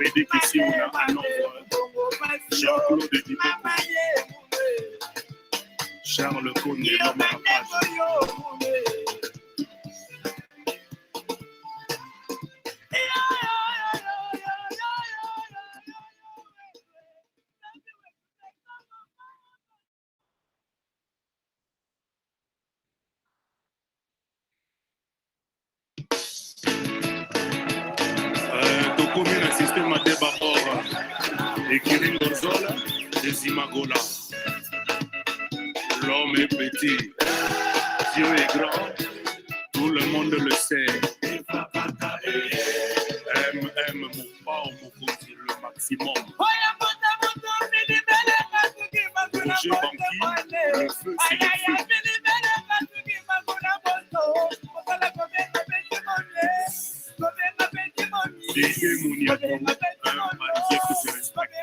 Bédékissi, on a un envoi. Jean-Claude Diboko. Charles Condé, l'homme à la page. Tokomi na système à débarreur. Écrire Gonzola, des Imagola. L'homme est petit, Dieu est grand, tout le monde le sait. Mon pas au Mokosi, le maximum. Roger Banqui, le feu, c'est le feu. Dédé Mouniakou, un Dieu que je respecte.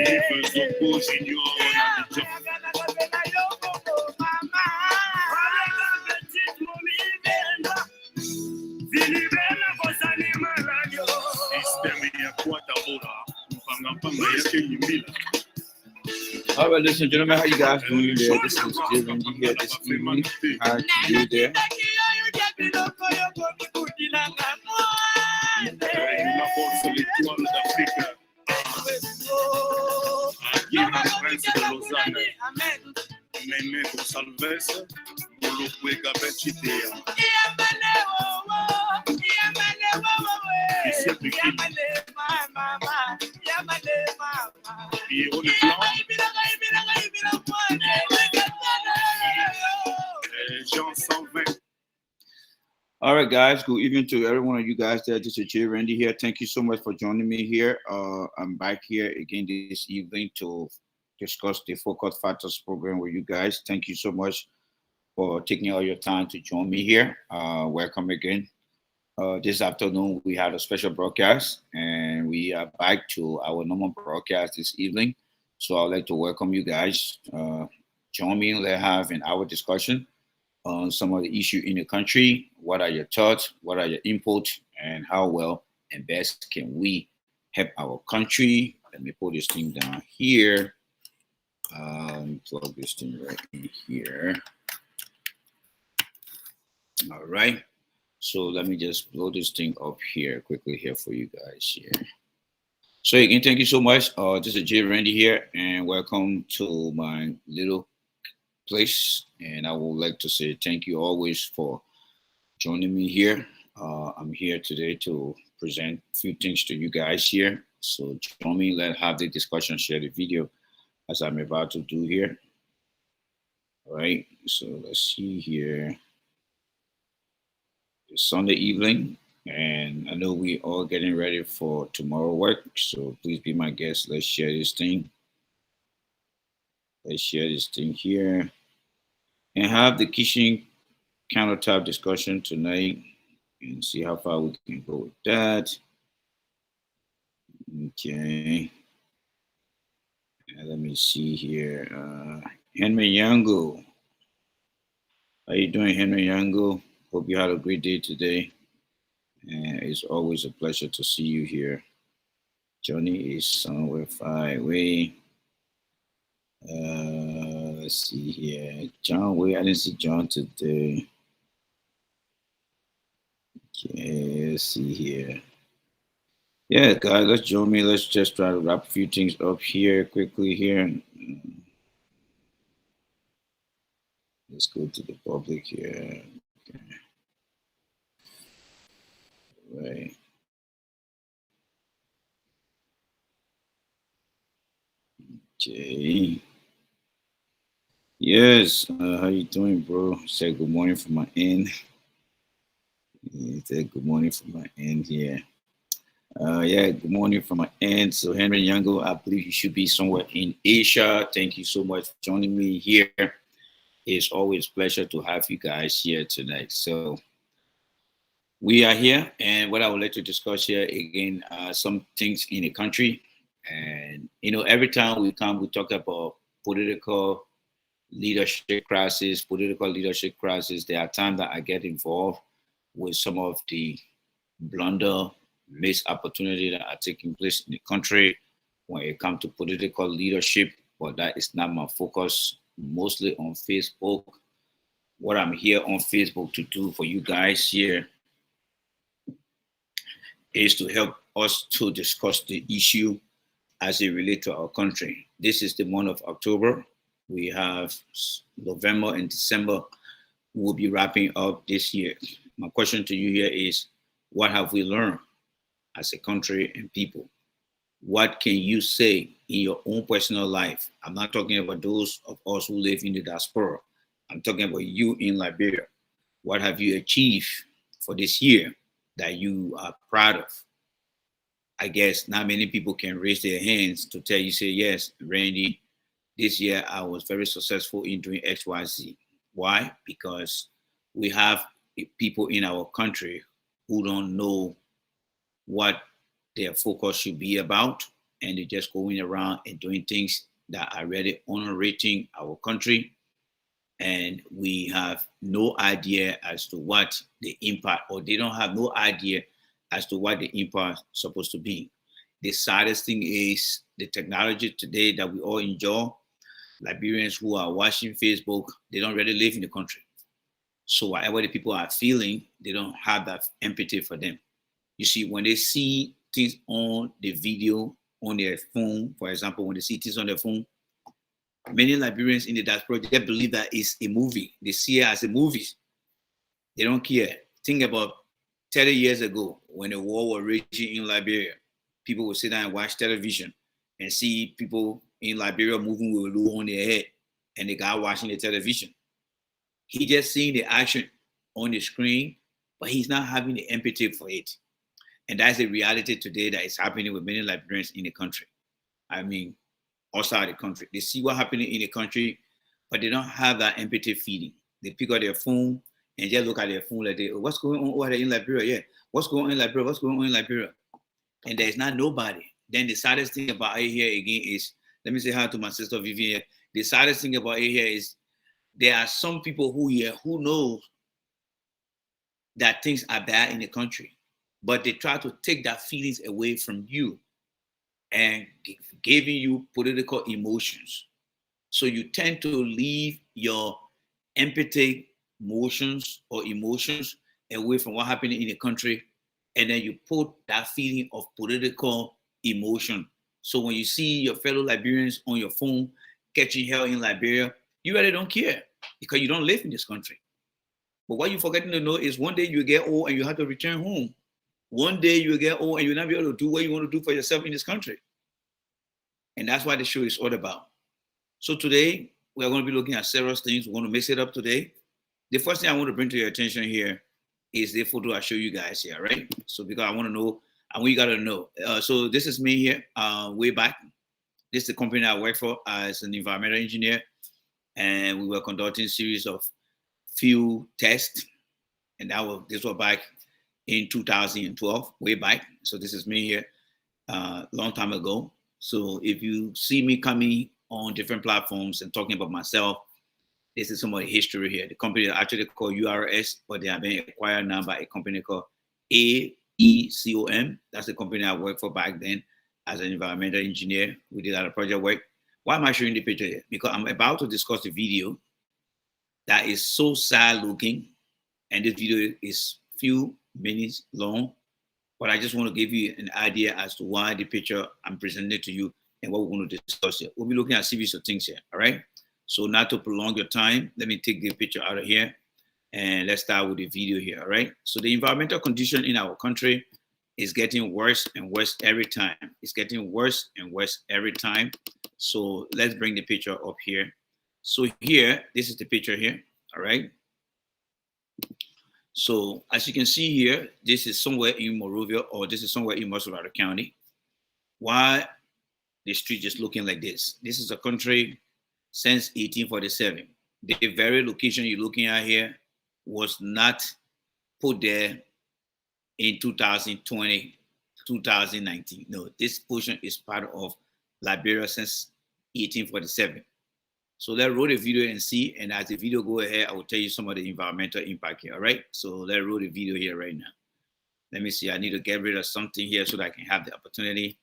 Yves Zoko Junior, all right, ladies and gentlemen, how you guys doing there? This is Jim here this evening. How to do there? Nene Gonçalves, Molokwega Bechitea. Michel Bekini. Pierrot Leblanc. Jean 120. All right, guys. Good evening to every one of you guys there. This is J. Randy here. Thank you so much for joining me here. I'm back here again this evening to discuss the Focus Factors program with you guys. Thank you so much for taking all your time to join me here. Welcome again. This afternoon, we had a special broadcast, and we are back to our normal broadcast this evening. So I'd like to welcome you guys. Join me. Let's have an hour discussion on some of the issues in the country. What are your thoughts? What are your inputs? And how well and best can we help our country? Let me put this thing down here. Plug this thing right in here. All right. So let me just blow this thing up here quickly here for you guys here. So again, thank you so much. This is J. Randy here, and welcome to my little place. And I would like to say thank you always for joining me here. I'm here today to present a few things to you guys here. So join me, let's have the discussion, share the video as I'm about to do here. All right, so let's see here. It's Sunday evening, and I know we all getting ready for tomorrow work. So please be my guest. Let's share this thing. Let's share this thing here and have the kitchen countertop discussion tonight and see how far we can go with that. Okay. Let me see here. Henry Yango. How you doing, Henry Yango? Hope you had a great day today. And it's always a pleasure to see you here. Johnny is somewhere far away. Let's see here. John, wait, I didn't see John today. Okay, let's see here. Yeah, guys, let's join me. Let's just try to wrap a few things up here quickly here. Let's go to the public here. Okay. Right. Okay. Yes, how you doing, bro? Say good morning from my end. Say good morning from my end here. Yeah, good morning from my end. So Henry Yango, I believe you should be somewhere in Asia. Thank you so much for joining me here. It's always a pleasure to have you guys here tonight. So we are here, and what I would like to discuss here again, some things in the country. And you know, every time we come, we talk about political leadership crisis. There are times that I get involved with some of the blunder, missed opportunity that are taking place in the country when it comes to political leadership. But that is not my focus. Mostly on Facebook. What I'm here on Facebook to do for you guys here is to help us to discuss the issue as it relates to our country. This is the month of October. We have November and December. We'll be wrapping up this year. My question to you here is, what have we learned as a country and people? What can you say in your own personal life? I'm not talking about those of us who live in the diaspora. I'm talking about you in Liberia. What have you achieved for this year that you are proud of? I guess not many people can raise their hands to tell you, say, yes, Randy, this year I was very successful in doing XYZ. Why? Because we have people in our country who don't know what their focus should be about, and they're just going around and doing things that are really honoring our country, and we have no idea as to what the impact, or they don't have no idea as to what the impact is supposed to be. The saddest thing is the technology today that we all enjoy. Liberians who are watching Facebook, they don't really live in the country. So whatever the people are feeling, they don't have that empathy for them. You see, when they see things on the video, on their phone, for example, when they see things on their phone, many Liberians in the diaspora, they believe that it's a movie. They see it as a movie. They don't care. Think about 30 years ago when the war was raging in Liberia. People would sit down and watch television and see people in Liberia moving with a loop on their head, and the guy watching the television. He just seeing the action on the screen, but he's not having the empathy for it. And that's the reality today that is happening with many Liberians in the country. I mean, outside the country. They see what's happening in the country, but they don't have that empathy feeling. They pick up their phone and just look at their phone like, what's going on over there in Liberia? Yeah, what's going on in Liberia? What's going on in Liberia? And there's not nobody. Then the saddest thing about it here again is, let me say hi to my sister Vivian here. The saddest thing about it here is there are some people who know that things are bad in the country, but they try to take that feelings away from you and giving you political emotions. So you tend to leave your empathy emotions away from what happened in the country, and then you put that feeling of political emotion. So when you see your fellow Liberians on your phone catching hell in Liberia, you really don't care because you don't live in this country. But what you're forgetting to know is one day you get old and you have to return home. One day you get old and you'll not be able to do what you want to do for yourself in this country. And that's what the show is all about. So today, we're going to be looking at several things. We're going to mix it up today. The first thing I want to bring to your attention here is the photo I show you guys here, right? So because I want to know, and we got to know. So this is me here, way back. This is the company I work for as an environmental engineer. And we were conducting a series of field tests. And this was back in 2012, way back. So this is me here, long time ago. So if you see me coming on different platforms and talking about myself, this is some of the history here. The company is actually called URS, but they have been acquired now by a company called AECOM. That's the company I worked for back then as an environmental engineer. We did a lot of project work. Why am I showing the picture here? Because I'm about to discuss the video that is so sad looking. And this video is few minutes long, but I just want to give you an idea as to why the picture I'm presenting to you and what we're going to discuss here. We'll be looking at a series of things here, all right? So not to prolong your time, let me take the picture out of here and let's start with the video here, all right? So the environmental condition in our country is getting worse and worse every time. It's getting worse and worse every time. So let's bring the picture up here. So here, this is the picture here, all right? So as you can see here, this is somewhere in Monrovia, or this is somewhere in Musselwhite County. Why the street just looking like this? This is a country since 1847. The very location you're looking at here was not put there in 2020, 2019. No, this portion is part of Liberia since 1847. So let's roll the video and see. And as the video go ahead, I will tell you some of the environmental impact here. All right. So let's roll the video here right now. Let me see. I need to get rid of something here so that I can have the opportunity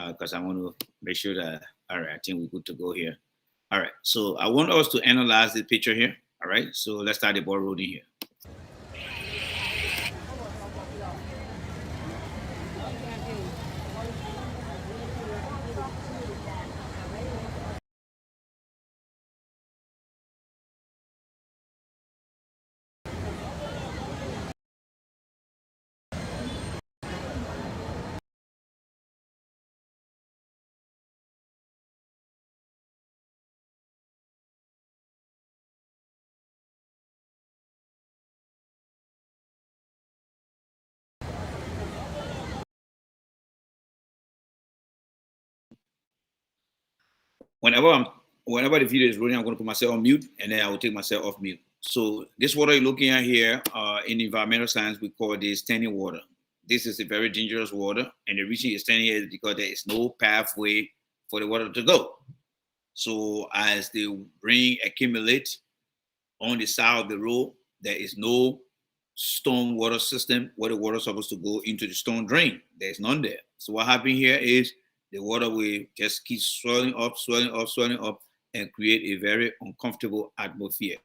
because I want to make sure that, all right, I think we're good to go here. All right. So I want us to analyze the picture here. All right. So let's start the ball rolling here. Whenever the video is rolling, I'm going to put myself on mute and then I will take myself off mute. So this water you're looking at here, in environmental science, we call this standing water. This is a very dangerous water, and the reason it's standing here is because there is no pathway for the water to go. So as the rain accumulates on the side of the road, there is no storm water system where the water is supposed to go into the storm drain. There's none there. So what happened here is the water will just keep swelling up, swelling up, swelling up, and create a very uncomfortable atmosphere.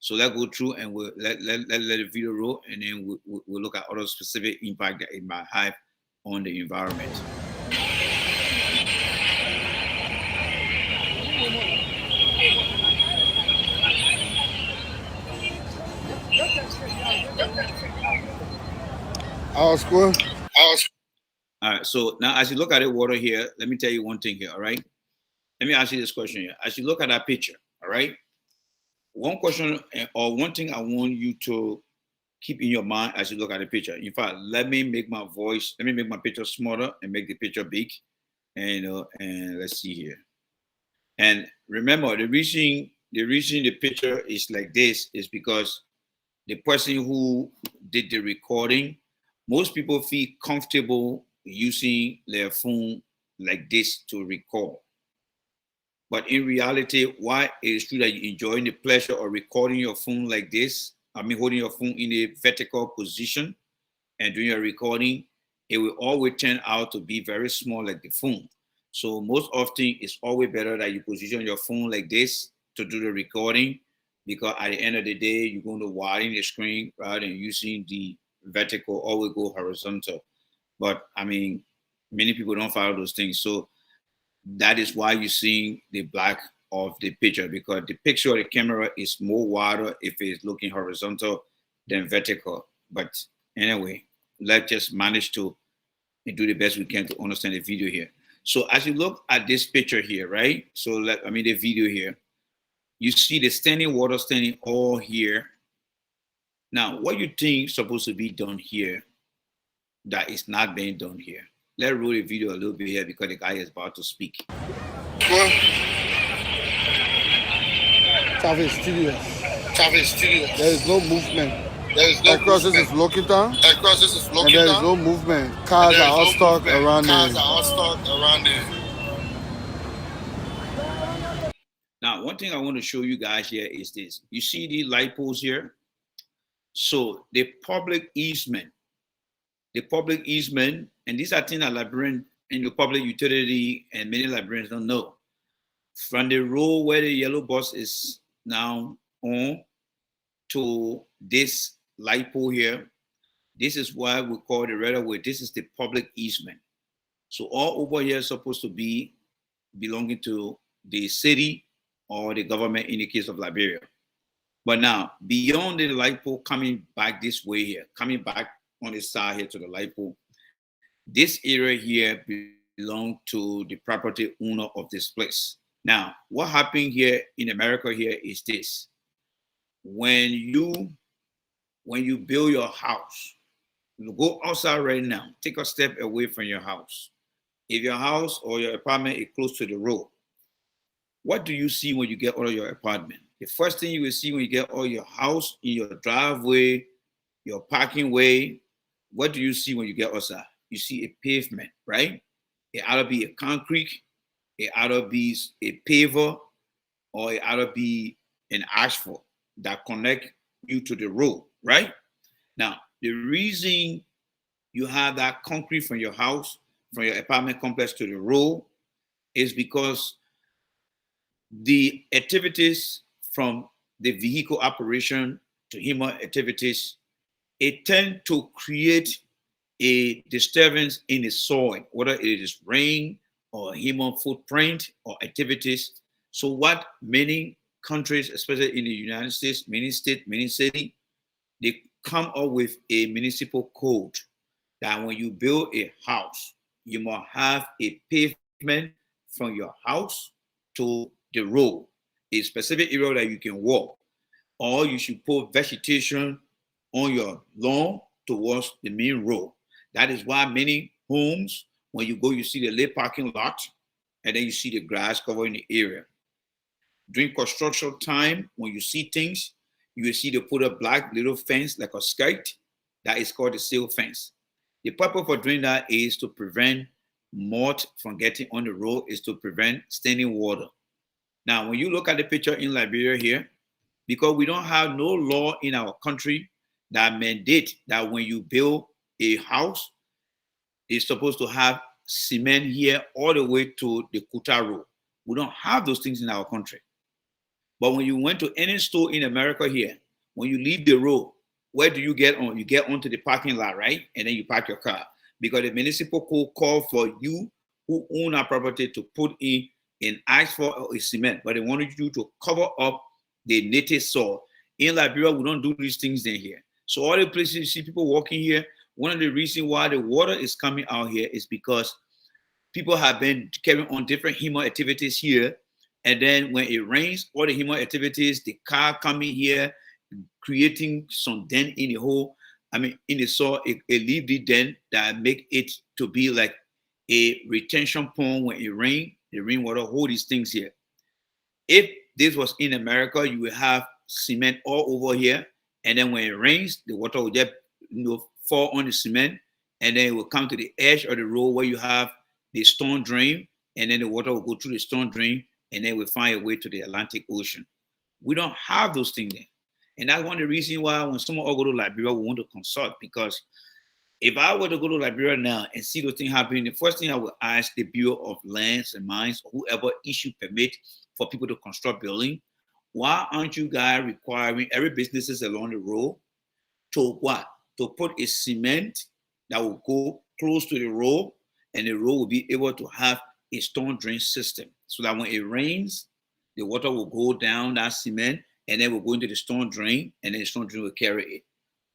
So let's go through and we'll let the video roll, and then we'll look at other specific impact that it might have on the environment. All square. All right, so now as you look at the water here, let me tell you one thing here, all right? Let me ask you this question here. As you look at that picture, all right? One question or one thing I want you to keep in your mind as you look at the picture. In fact, let me make my picture smaller and make the picture big. And let's see here. And remember, the reason the picture is like this is because the person who did the recording, most people feel comfortable using their phone like this to record. But in reality, why it is true that you're enjoying the pleasure of recording your phone like this, holding your phone in a vertical position and doing your recording, it will always turn out to be very small like the phone. So most often, it's always better that you position your phone like this to do the recording, because at the end of the day, you're going to widen the screen rather than using the vertical, always go horizontal. But I mean, many people don't follow those things. So that is why you're seeing the black of the picture, because the picture of the camera is more wider if it's looking horizontal than vertical. But anyway, let's just manage to do the best we can to understand the video here. So as you look at this picture here, right? So the video here, you see the standing water standing all here. Now, what you think is supposed to be done here that is not being done here? Let's roll the video a little bit here because the guy is about to speak. Traffic studios. There is no movement. Across this is Lokitan. And there is no movement. Cars are all stuck around there. Now, one thing I want to show you guys here is this. You see the light poles here? So the public easement, and these are things that librarians in the public utility and many librarians don't know. From the road where the yellow bus is now on to this light pole here, this is why we call the right of way. This is the public easement. So all over here is supposed to be belonging to the city or the government in the case of Liberia. But now, beyond the light pole coming back this way here, coming back on the side here to the light pole, this area here belongs to the property owner of this place. Now, what happened here in America here is this. When you build your house, you go outside right now, take a step away from your house. If your house or your apartment is close to the road, what do you see when you get out of your apartment? The first thing you will see when you get out of your house, in your driveway, your parking way, what do you see when you get outside? You see a pavement, right? It ought to be a concrete, it ought to be a paver, or it ought to be an asphalt that connect you to the road, right? Now, the reason you have that concrete from your house, from your apartment complex to the road is because the activities from the vehicle operation to human activities, it tend to create a disturbance in the soil, whether it is rain or human footprint or activities. So what many countries, especially in the United States, many states, many cities, they come up with a municipal code that when you build a house, you must have a pavement from your house to the road, a specific area that you can walk, or you should put vegetation on your lawn towards the main road. That is why many homes, when you go, you see the late parking lot, and then you see the grass covering the area. During construction time, when you see things, you will see they put a black little fence like a skirt. That is called the silt fence. The purpose for doing that is to prevent mud from getting on the road, is to prevent standing water. Now, when you look at the picture in Liberia here, because we don't have no law in our country that mandate that when you build a house, it's supposed to have cement here all the way to the Kuta Road. We don't have those things in our country. But when you went to any store in America here, when you leave the road, where do you get on? You get onto the parking lot, right? And then you park your car. Because the municipal code call for you who own our property to put in an asphalt or a cement, but they wanted you to cover up the native soil. In Liberia, we don't do these things in here. So all the places you see people walking here, one of the reasons why the water is coming out here is because people have been carrying on different human activities here. And then when it rains, all the human activities, the car coming here, creating some dent in the hole. I mean, in the soil, it leave the dent that make it to be like a retention pond when it rains. The rainwater hold these things here. If this was in America, you will have cement all over here. And then when it rains, the water will just fall on the cement. And then it will come to the edge of the road where you have the storm drain. And then the water will go through the storm drain. And then we'll find a way to the Atlantic Ocean. We don't have those things there. And that's one of the reasons why when someone will go to Liberia, we want to consult. Because if I were to go to Liberia now and see those things happening, the first thing I would ask the Bureau of Lands and Mines, or whoever issue permit for people to construct building, why aren't you guys requiring every businesses along the road to what? To put a cement that will go close to the road, and the road will be able to have a storm drain system, so that when it rains, the water will go down that cement and then will go into the storm drain, and then the storm drain will carry it.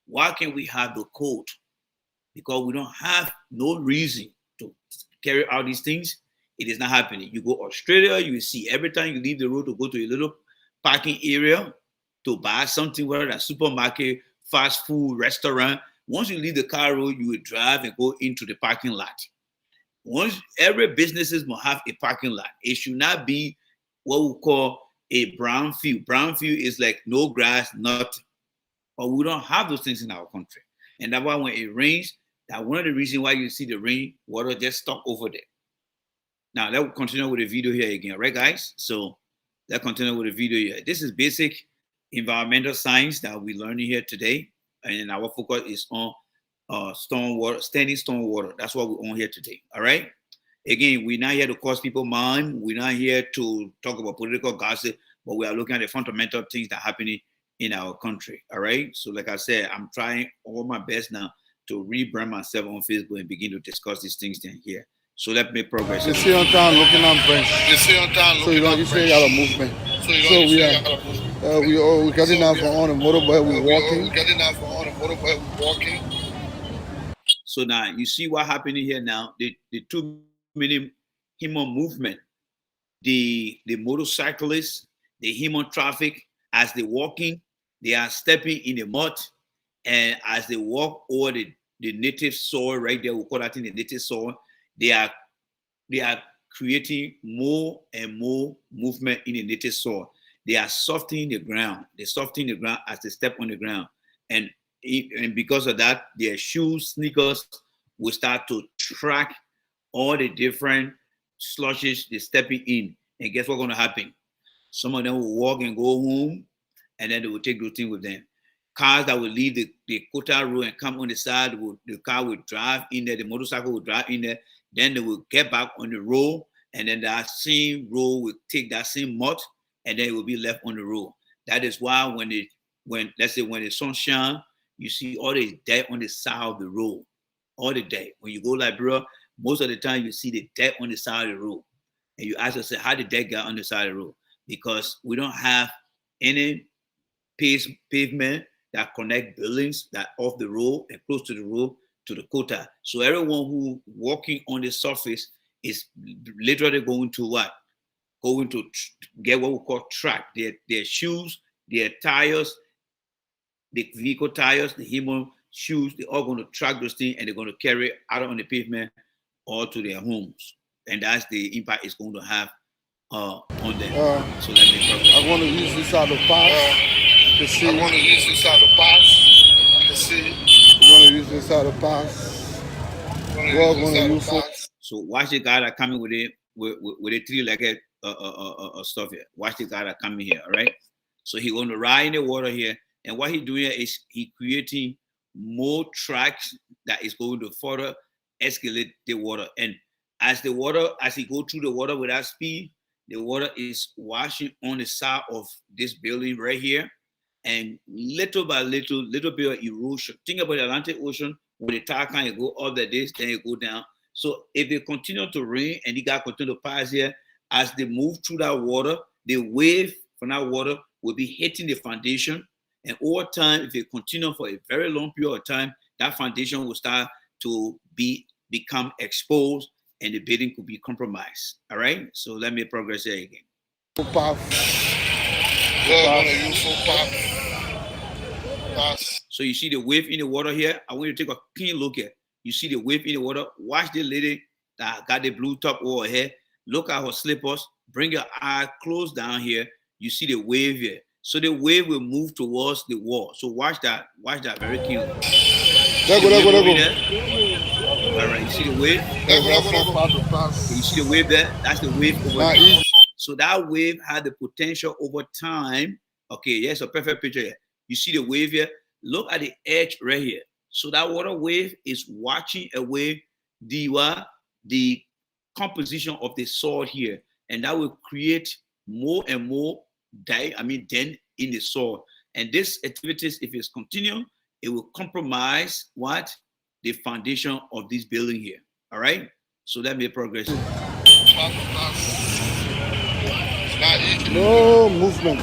Why can't we have the code? Because we don't have no reason to carry out these things. It is not happening. You go to Australia, you will see every time you leave the road to go to a little parking area to buy something, whether that's supermarket, fast food, restaurant. Once you leave the car road, you will drive and go into the parking lot. Once every businesses must have a parking lot. It should not be what we call a brown field. Brown field is like no grass, nothing. But we don't have those things in our country. And that's why when it rains, that's one of the reasons why you see the rain water just stuck over there. Now let's continue with the video here again, right, guys? So let's continue with the video here. This is basic environmental science that we're learning here today, and our focus is on storm water, standing storm water. That's what we're on here today. All right. Again, we're not here to cause people mind. We're not here to talk about political gossip, but we are looking at the fundamental things that are happening in our country. All right. So, like I said, I'm trying all my best now to rebrand myself on Facebook and begin to discuss these things then here. So let's make progress. You see on time looking on French. You see on time looking on French. So you got a movement. So we got enough on the motorbike. We're walking. We got enough on the motorbike. We're walking. So now you see what happening here now. The 2 million human movement, the motorcyclists, the human traffic, as they walking, they are stepping in the mud, and as they walk over the native soil right there, we call that in the native soil, they are creating more and more movement in the native soil. They are softening the ground. They soften the ground as they step on the ground, and because of that, their shoes, sneakers will start to track all the different slushes they're stepping in. And guess what's going to happen? Some of them will walk and go home, and then they will take those things with them. Cars that will leave the quota road and come on the side, the car will drive in there, the motorcycle will drive in there, then they will get back on the road, and then that same road will take that same mud, and then it will be left on the road. That is why when let's say when the sun shines, you see all the dirt on the side of the road. All the dirt. When you go Liberia, most of the time you see the dirt on the side of the road. And you ask yourself, how did that get on the side of the road? Because we don't have any pavement that connect buildings that off the road and close to the road to the quota. So everyone who walking on the surface is literally going to what? Going to get what we call track. Their shoes, their tires, the vehicle tires, the human shoes, they're all going to track those things and they're going to carry out on the pavement or to their homes. And that's the impact it's going to have on them. So let me talk. I want to use this out of pass to see. I want to use this out of pass to see. I want to use this out of pass. We're going to use pass. So watch the guy that coming with it with a three-legged stuff here. Watch the guy that coming here, all right? So he's going to ride in the water here. And what he's doing is he creating more tracks that is going to further escalate the water. And as he go through the water with that speed, the water is washing on the side of this building right here. And little by little bit of erosion. Think about the Atlantic Ocean, when the tide can go up like this, then it go down. So if they continue to rain and the guy continue to pass here, as they move through that water, the wave from that water will be hitting the foundation. And over time, if it continue for a very long period of time, that foundation will start to become exposed and the building could be compromised. All right? So let me progress here again. So you see the wave in the water here. I want you to take a keen look at. You see the wave in the water. Watch the lady that got the blue top over her. Look at her slippers. Bring your eye close down here. You see the wave here. So the wave will move towards the wall. So watch that very keenly. All right, you see the wave? You see the wave there? That's the wave over there. So that wave had the potential over time. Okay, yes, a perfect picture here. You see the wave here? Look at the edge right here. So that water wave is washing away the composition of the soil here. And that will create more and more dent in the soil. And this activities, if it's continuing, it will compromise what? The foundation of this building here. All right? So let me progress. No movement.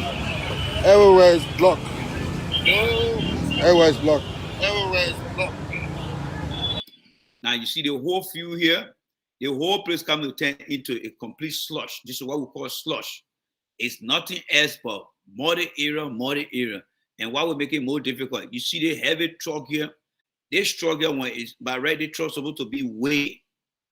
Everywhere is blocked. Everywhere is blocked. Everywhere is blocked. Now you see the whole field here. The whole place comes to turn into a complete slush. This is what we call slush. It's nothing else but muddy area. And what will make it more difficult? You see the heavy truck here. This truck here, when it's by right, the truck is supposed to be weighed.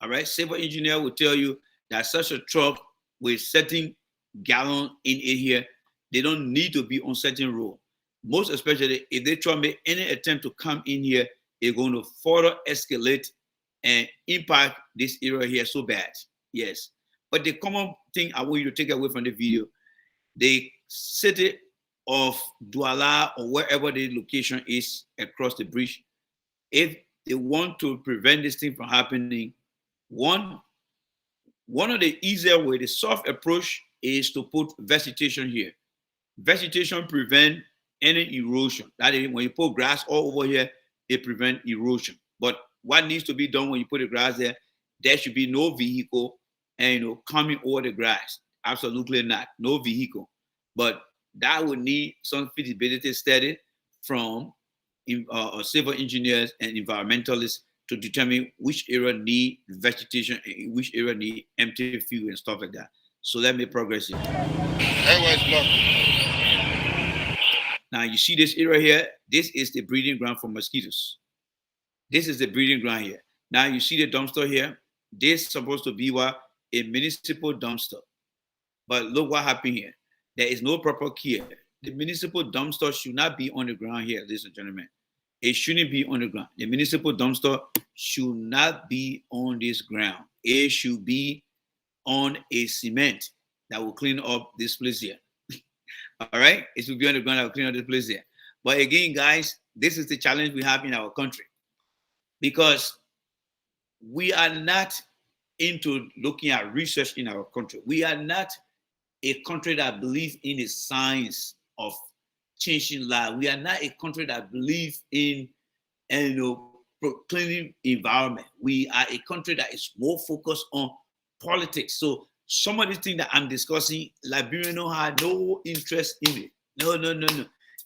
All right, civil engineer will tell you that such a truck with certain gallon in it here, they don't need to be on certain road. Most especially if they try to make any attempt to come in here, it's going to further escalate and impact this area here so bad. Yes. But the common thing I want you to take away from the video, the city of Douala or wherever the location is across the bridge, if they want to prevent this thing from happening, one of the easier way, the soft approach is to put vegetation here. Vegetation prevent any erosion. That is, when you put grass all over here, it prevent erosion. But what needs to be done when you put the grass there, there should be no vehicle and coming over the grass. Absolutely not, no vehicle. But that would need some feasibility study from civil engineers and environmentalists to determine which area need vegetation and which area need empty field and stuff like that. So let me progress here. Now you see this area here. This is the breeding ground for mosquitoes. This is the breeding ground here. Now you see the dumpster here. This is supposed to be a municipal dumpster. But look what happened here. There is no proper care. The municipal dumpster should not be on the ground here, ladies and gentlemen. It shouldn't be on the ground. The municipal dumpster should not be on this ground. It should be on a cement that will clean up this place here. All right, it will be on the ground. I'll clean up the place there. But again, guys, this is the challenge we have in our country, because we are not into looking at research in our country. We are not a country that believes in the science of changing life. We are not a country that believes in, cleaning environment. We are a country that is more focused on politics. So some of the things that I'm discussing, Liberians don't have no interest in it. No.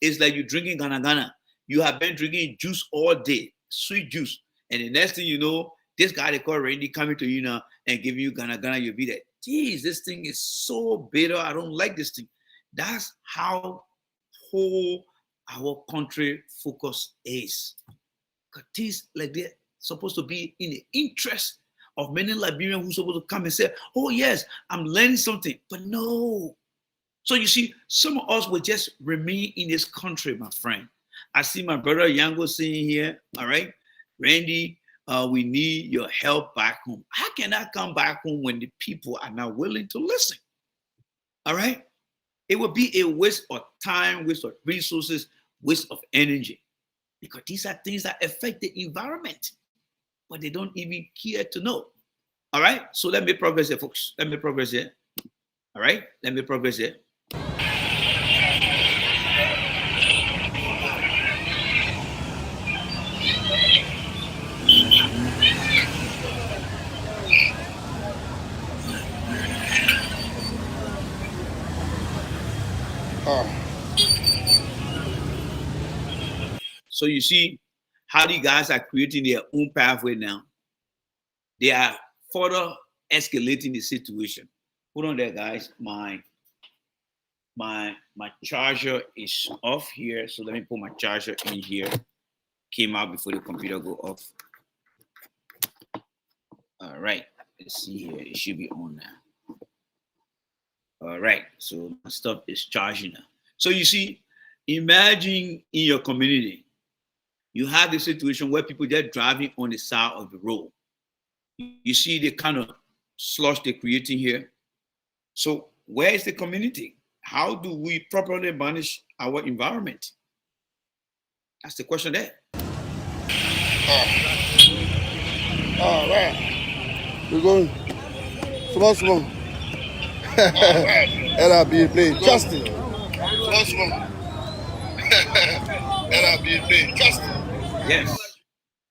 It's like you're drinking Ghana. You have been drinking juice all day, sweet juice. And the next thing you know, this guy they call Randy coming to you now and giving you Ghana, you'll be like, geez, this thing is so bitter. I don't like this thing. That's how whole our country focus is. Because things like they're supposed to be in the interest of many Liberians who's supposed to come and say, oh yes, I'm learning something. But no. So you see, some of us will just remain in this country, my friend. I see my brother Yango saying here, all right, Randy, we need your help back home. How can I come back home when the people are not willing to listen? All right? It would be a waste of time, waste of resources, waste of energy. Because these are things that affect the environment, but they don't even care to know. All right? So let me progress here, folks. Let me progress here. All right? Let me progress here. So you see how the guys are creating their own pathway now. They are further escalating the situation. Hold on there, guys. My charger is off here. So let me put my charger in here. Came out before the computer go off. All right. Let's see here. It should be on now. All right. So my stuff is charging now. So you see, imagine in your community, you have the situation where people just driving on the side of the road. You see the kind of slush they're creating here. So where is the community? How do we properly manage our environment? That's the question there. All right. We're going. Small. LIB play. Justin. Small. LIB play. Justin. Yes,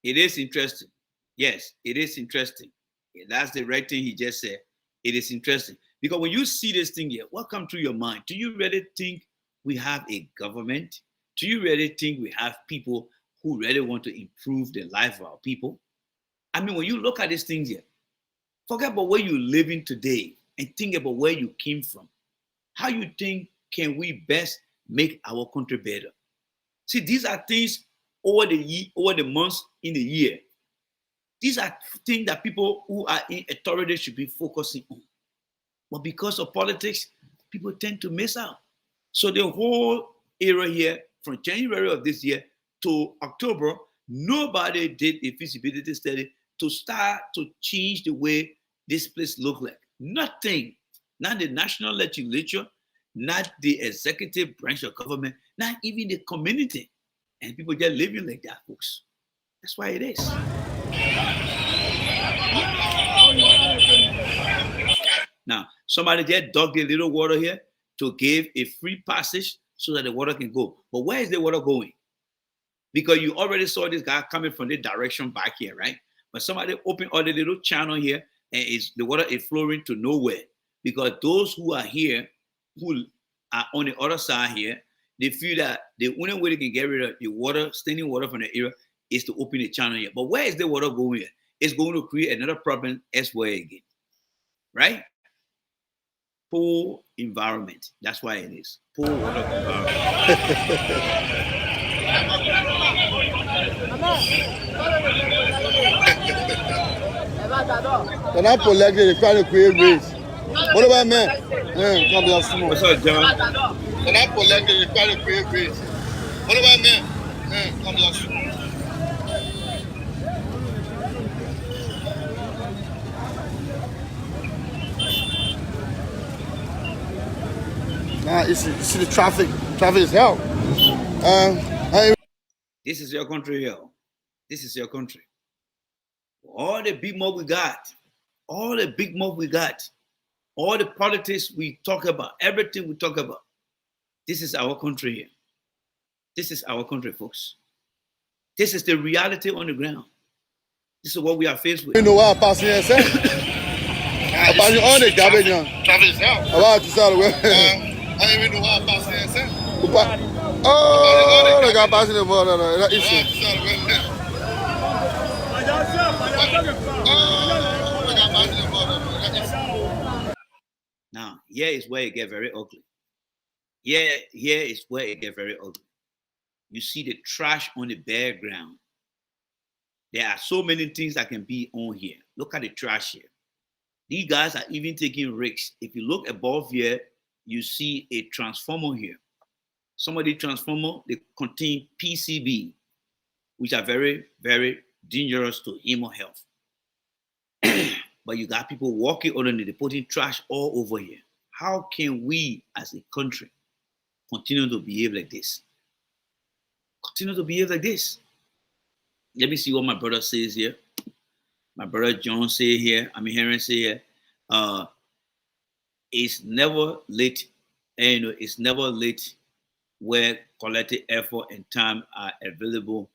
it is interesting. Yes, it is interesting. Yeah, that's the right thing he just said. It is interesting. Because when you see this thing here, what comes through your mind? Do you really think we have a government? Do you really think we have people who really want to improve the life of our people? I mean, when you look at these things here, forget about where you're living today and think about where you came from. How you think can we best make our country better? See, these are things over the months in the year. These are things that people who are in authority should be focusing on. But because of politics, people tend to miss out. So the whole era here, from January of this year to October, nobody did a feasibility study to start to change the way this place looked like. Nothing. Not the national legislature, not the executive branch of government, not even the community. And people just living like that, folks. That's why it is. Now, somebody just dug a little water here to give a free passage so that the water can go. But where is the water going? Because you already saw this guy coming from the direction back here, right? But somebody opened all the little channel here and the water is flowing to nowhere. Because those who are here, who are on the other side here, they feel that the only way they can get rid of the water, standing water from the area, is to open the channel here. But where is the water going here? It's going to create another problem elsewhere again, right? Poor environment. That's why it is. Poor water environment. When I collect it, they try to create race. What about man? Come here, small. What's up, John? When I collect it, they try to create race. What about man? Come here, small. Now You see the traffic. Traffic is hell. This is your country here. This is your country. All the big mob we got, all the big mob we got, all the politics we talk about, everything we talk about. This is our country here. This is our country, folks. This is the reality on the ground. This is what we are faced with. You know why I'm passing here, sir? I'm passing all the garbage now. Traffic is out. About to start away. I don't even know why I'm passing here, sir. Oh, the guy passing the border. That issue. Now, here is where it gets very ugly. Here is where it gets very ugly. You see the trash on the bare ground. There are so many things that can be on here. Look at the trash here. These guys are even taking risks. If you look above here, you see a transformer here. Some of the transformers, they contain PCB, which are very, very dangerous to human health. But you got people walking underneath, they're putting trash all over here. How can we as a country continue to behave like this? Continue to behave like this. Let me see what my brother says here. My brother John say here, hearing say here, it's never late, and it's never late where collective effort and time are available.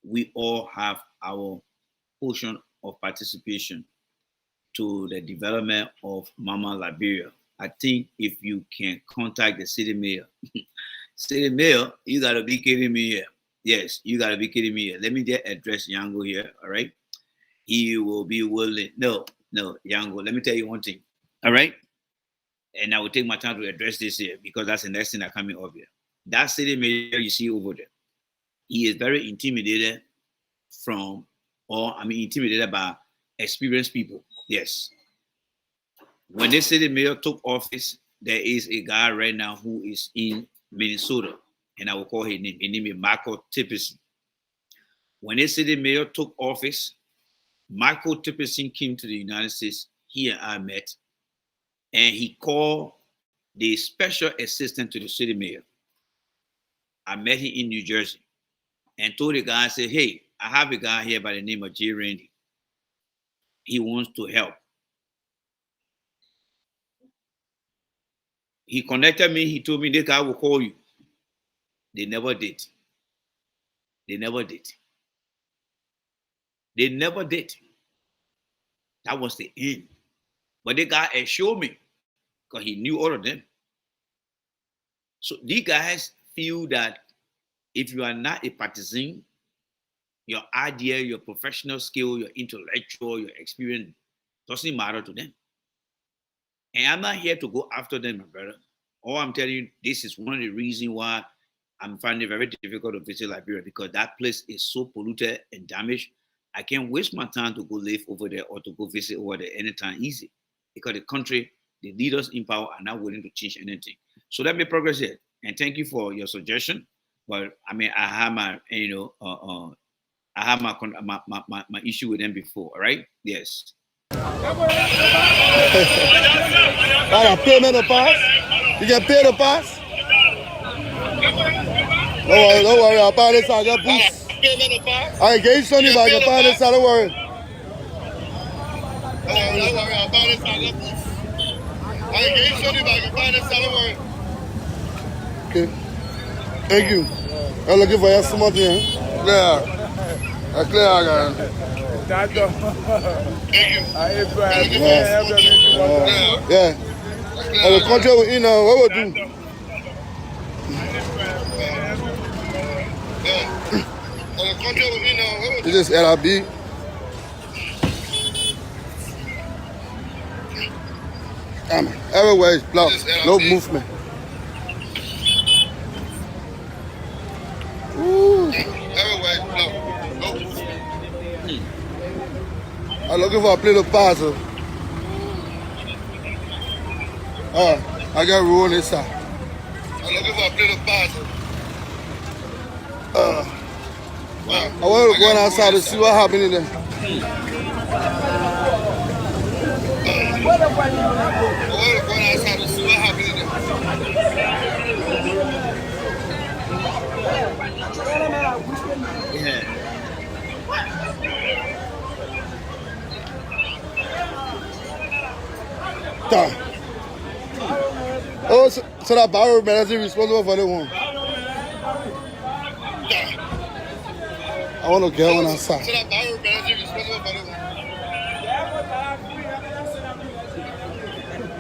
We all have our portion of participation to the development of Mama Liberia. I think if you can contact the city mayor, city mayor, you gotta be kidding me here. Yes, you gotta be kidding me here. Let me just address Yango here, all right? He will be willing. No, Yango, let me tell you one thing, all right? And I will take my time to address this here because that's the next thing that coming up here. That city mayor you see over there, he is very intimidated intimidated by experienced people. Yes. When this city mayor took office, there is a guy right now who is in Minnesota, and I will call his name. His name is Michael Tipperson. When this city mayor took office, Michael Tipperson came to the United States. He and I met, and he called the special assistant to the city mayor. I met him in New Jersey and told the guy, I said, hey, I have a guy here by the name of J. Randy. He wants to help. He connected me. He told me this guy will call you. They never did. They never did. They never did. That was the end. But the guy assured me because he knew all of them. So these guys feel that if you are not a partisan, your idea, your professional skill, your intellectual, your experience doesn't matter to them. And I'm not here to go after them, my brother. All I'm telling you, this is one of the reasons why I'm finding it very difficult to visit Liberia, because that place is so polluted and damaged. I can't waste my time to go live over there or to go visit over there anytime easy, because the country, the leaders in power are not willing to change anything. So let me progress here. And thank you for your suggestion. But I have my, I have my issue with them before, all right? Yes. I pay me the pass. You can pay the pass. Don't worry, I'll buy this. I got boost. I get you something, but I can buy this. Don't worry. Don't worry, I'll buy this. I got boost. I get you something, but I can buy this. Don't worry. Okay. Thank you. I'm looking for your smart here. Yeah. I clear again. Thank you. Yeah. I will control with you now. What will do? This is LIB. Everywhere is blocked. No movement. Everywhere is blocked. No movement. I'm looking for a plate of pasta. I got roll on this side. I'm looking for a plate of pasta. I want to go outside to see what happened in there. I want to go outside to see what happened in there. Oh, so that barrel man is responsible for the one. I want to get one outside. So that barrel man is responsible for the one.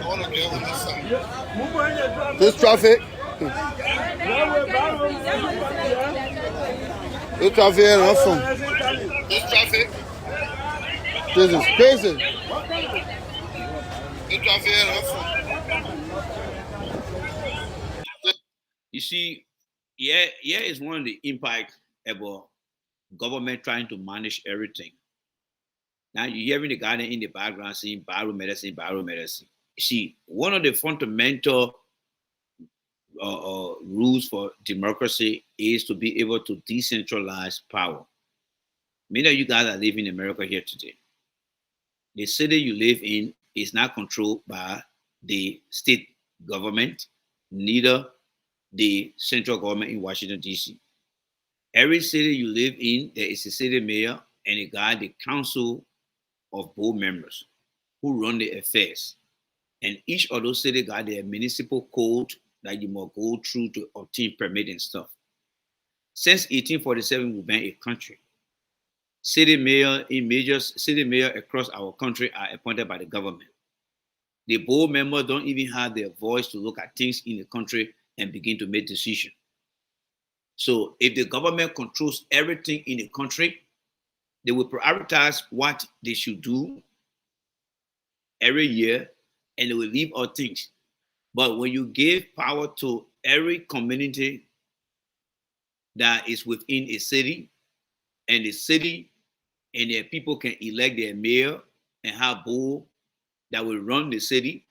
I want to get one outside. This traffic. This traffic is awesome. This traffic. This is crazy. This traffic is awesome. You see, yeah, is one of the impact about government trying to manage everything. Now you're hearing the guy in the background saying biomedicine. You see, one of the fundamental rules for democracy is to be able to decentralize power. Many of you guys are living in America here today. The city you live in is not controlled by the state government, neither the central government in Washington, D.C. Every city you live in, there is a city mayor and a guy, the council of board members who run the affairs. And each of those cities got their municipal code that you must go through to obtain permit and stuff. Since 1847, we've been a country. City mayor across our country are appointed by the government. The board members don't even have their voice to look at things in the country and begin to make decisions. So if the government controls everything in the country, they will prioritize what they should do every year, and they will leave other things. But when you give power to every community that is within a city, and the city and their people can elect their mayor and have board that will run the city,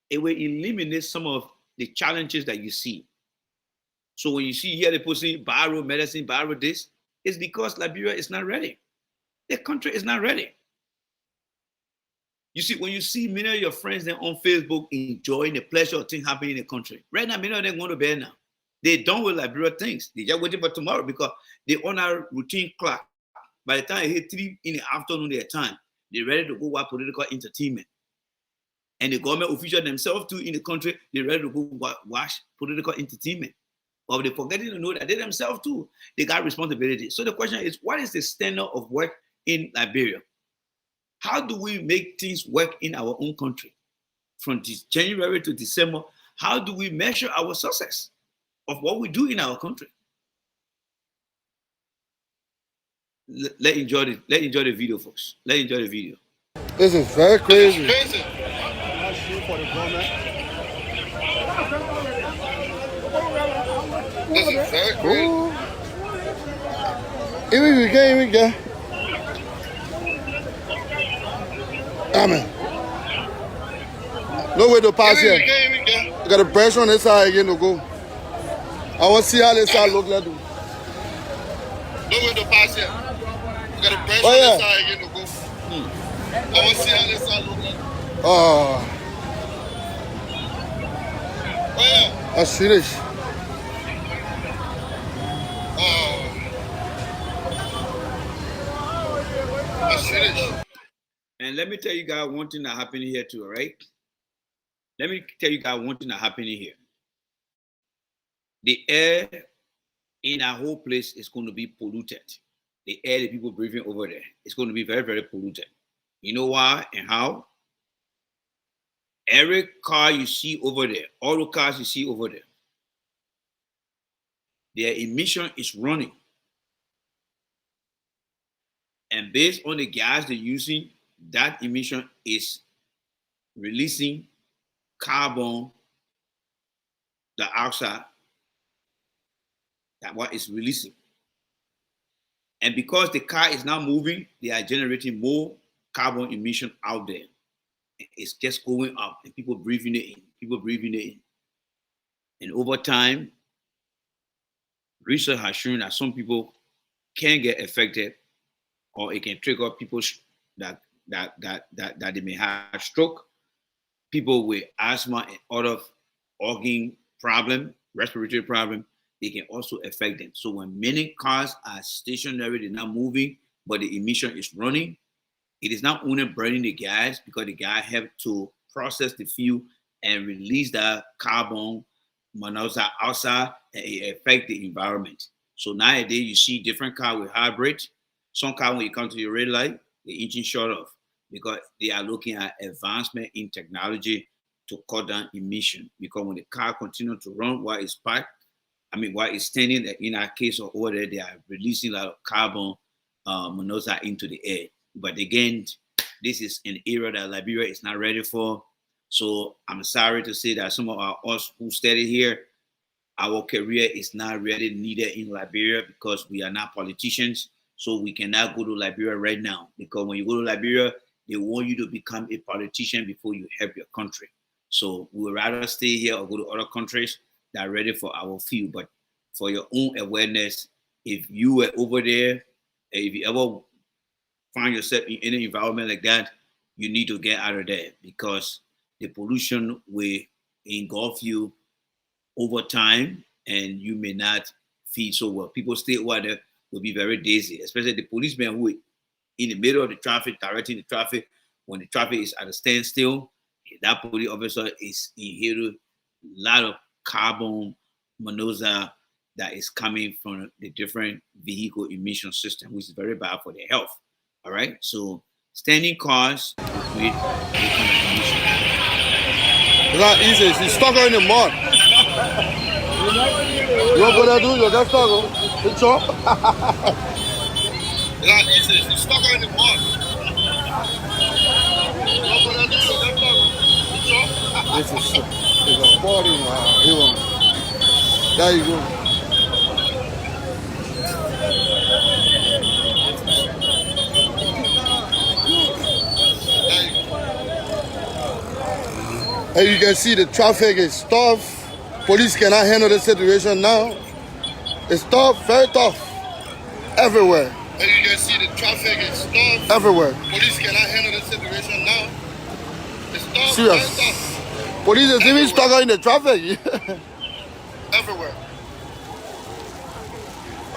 it will eliminate some of the challenges that you see. So when you see here the person borrow medicine, borrow this, it's because Liberia is not ready. The country is not ready. You see, when you see many of your friends then on Facebook enjoying the pleasure of things happening in the country, right now, many of them want to bed now. They done with Liberia things. They just waiting for tomorrow because they on our routine clock. By the time it hit 3 in the afternoon their time, they're ready to go watch political entertainment. And the government officials themselves too in the country, they're ready to go watch political entertainment. But they're forgetting to know that they themselves too, they got responsibility. So the question is, what is the standard of work in Liberia? How do we make things work in our own country? From January to December, how do we measure our success of what we do in our country? Let's enjoy the video, folks. Let's enjoy the video. This is very crazy. This is very crazy. Here we go. Amen. No way to pass here. You got a brush on this side again to go. I want to see how this side look like. No way to pass here. You got a brush on this side again to go. I want to see how this side look like. Oh. That's serious. That's serious. And let me tell you guys one thing that happened here too, all right? Let me tell you guys one thing that happened here. The air in our whole place is going to be polluted. The air that people breathing over there is going to be very, very polluted. You know why and how? Every car you see over there, all the cars you see over there, their emission is running. And based on the gas they're using, that emission is releasing carbon dioxide. That's what it's releasing. And because the car is now moving, they are generating more carbon emission out there. It's just going up and people breathing it in. And over time, research has shown that some people can get affected, or it can trigger people that they may have stroke, people with asthma and other organ problem, respiratory problem, it can also affect them. So when many cars are stationary, they're not moving, but the emission is running, it is not only burning the gas, because the gas have to process the fuel and release that carbon monoxide outside, and it affect the environment. So nowadays you see different cars with hybrid. Some cars, when you come to your red light, the engine shut off because they are looking at advancement in technology to cut down emission. Because when the car continues to run while it's parked, while it's standing, in our case or over there, they are releasing a lot of carbon monoxide into the air. But again, this is an area that Liberia is not ready for. So I'm sorry to say that some of us who study here, our career is not really needed in Liberia because we are not politicians. So we cannot go to Liberia right now, because when you go to Liberia, they want you to become a politician before you help your country. So we would rather stay here or go to other countries that are ready for our field. But for your own awareness, if you were over there, if you ever find yourself in any environment like that, you need to get out of there, because the pollution will engulf you over time and you may not feel so well. People stay over there will be very dizzy, especially the policemen who in the middle of the traffic, directing the traffic, when the traffic is at a standstill, that police officer is inhaling a lot of carbon monoxide that is coming from the different vehicle emission system, which is very bad for their health. All right, so standing cars with emission. It's not easy. She's stuck in the mud. You want to go there, dude? You're just stuck. It's up. It's not easy. She's stuck in the mud. You want to go there, dude? You're just stuck. It's up. This is a party. There you go. And you can see the traffic is tough. Police cannot handle the situation now. It's tough, very tough. Everywhere. And you can see the traffic is tough. Everywhere. Police cannot handle the situation now. It's tough, Serious. very tough. Police is even stuck in the traffic. Everywhere.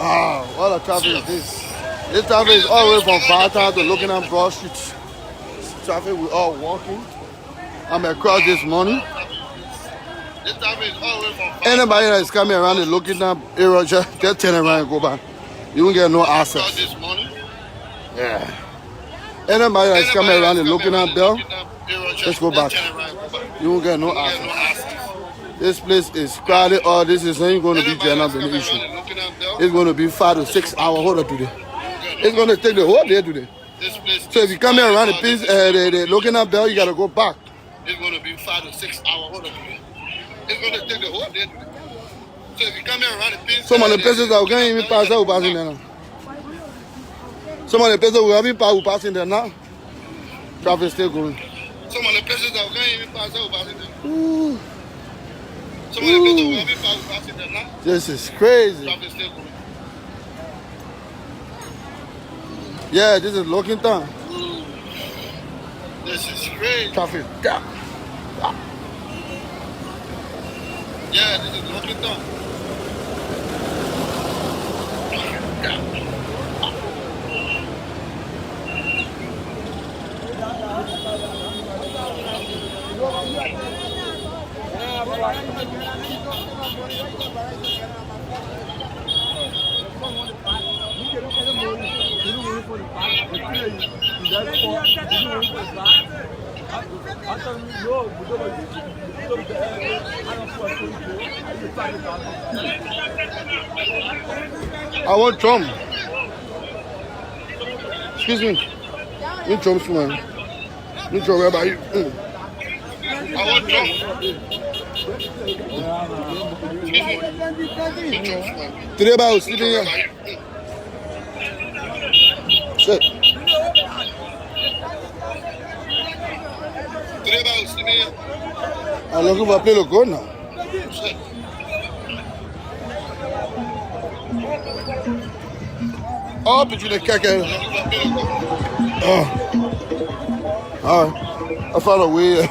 Ah, what a traffic is this? This traffic is all the way from Bartown to looking at Broad Street. Traffic, we're all walking. I'm across this morning. This traffic is all the way from Anybody that is coming around and looking at area, just turn around and go back. You won't get no access. this morning. Yeah. Anybody that is coming around and looking at Bell, just go back. You won't get no access. This place is crowded. Oh, this is ain't going to be general beneficial. It's going to be 5 to 6 hours hold up today. It's going to take the whole day today. So if you come here around the looking at Bell, you got to go back. It's going to be 5 to 6 hours hold up today. It's going to take the whole day today. So if you come here around the pins, some of the places that we can't even pass out, we're passing there now. Some of the places we haven't passed, we're passing there now. Traffic still going. Some of the places that we can't even pass out, we're passing there. Ooh. Some of the places we haven't passed, we're passing there now. This is crazy. Traffic still going. Yeah, this is looking down. This is crazy. Traffic down. Yeah, this is looking down. I want Trump. Excuse me. You Trump, man. You Trump, where about you? I want Trump. Today about sleeping here. Shit. Today about sleeping here. I'm looking for a play to go now. Shit. Oh, but you the caca. All right. I found a way.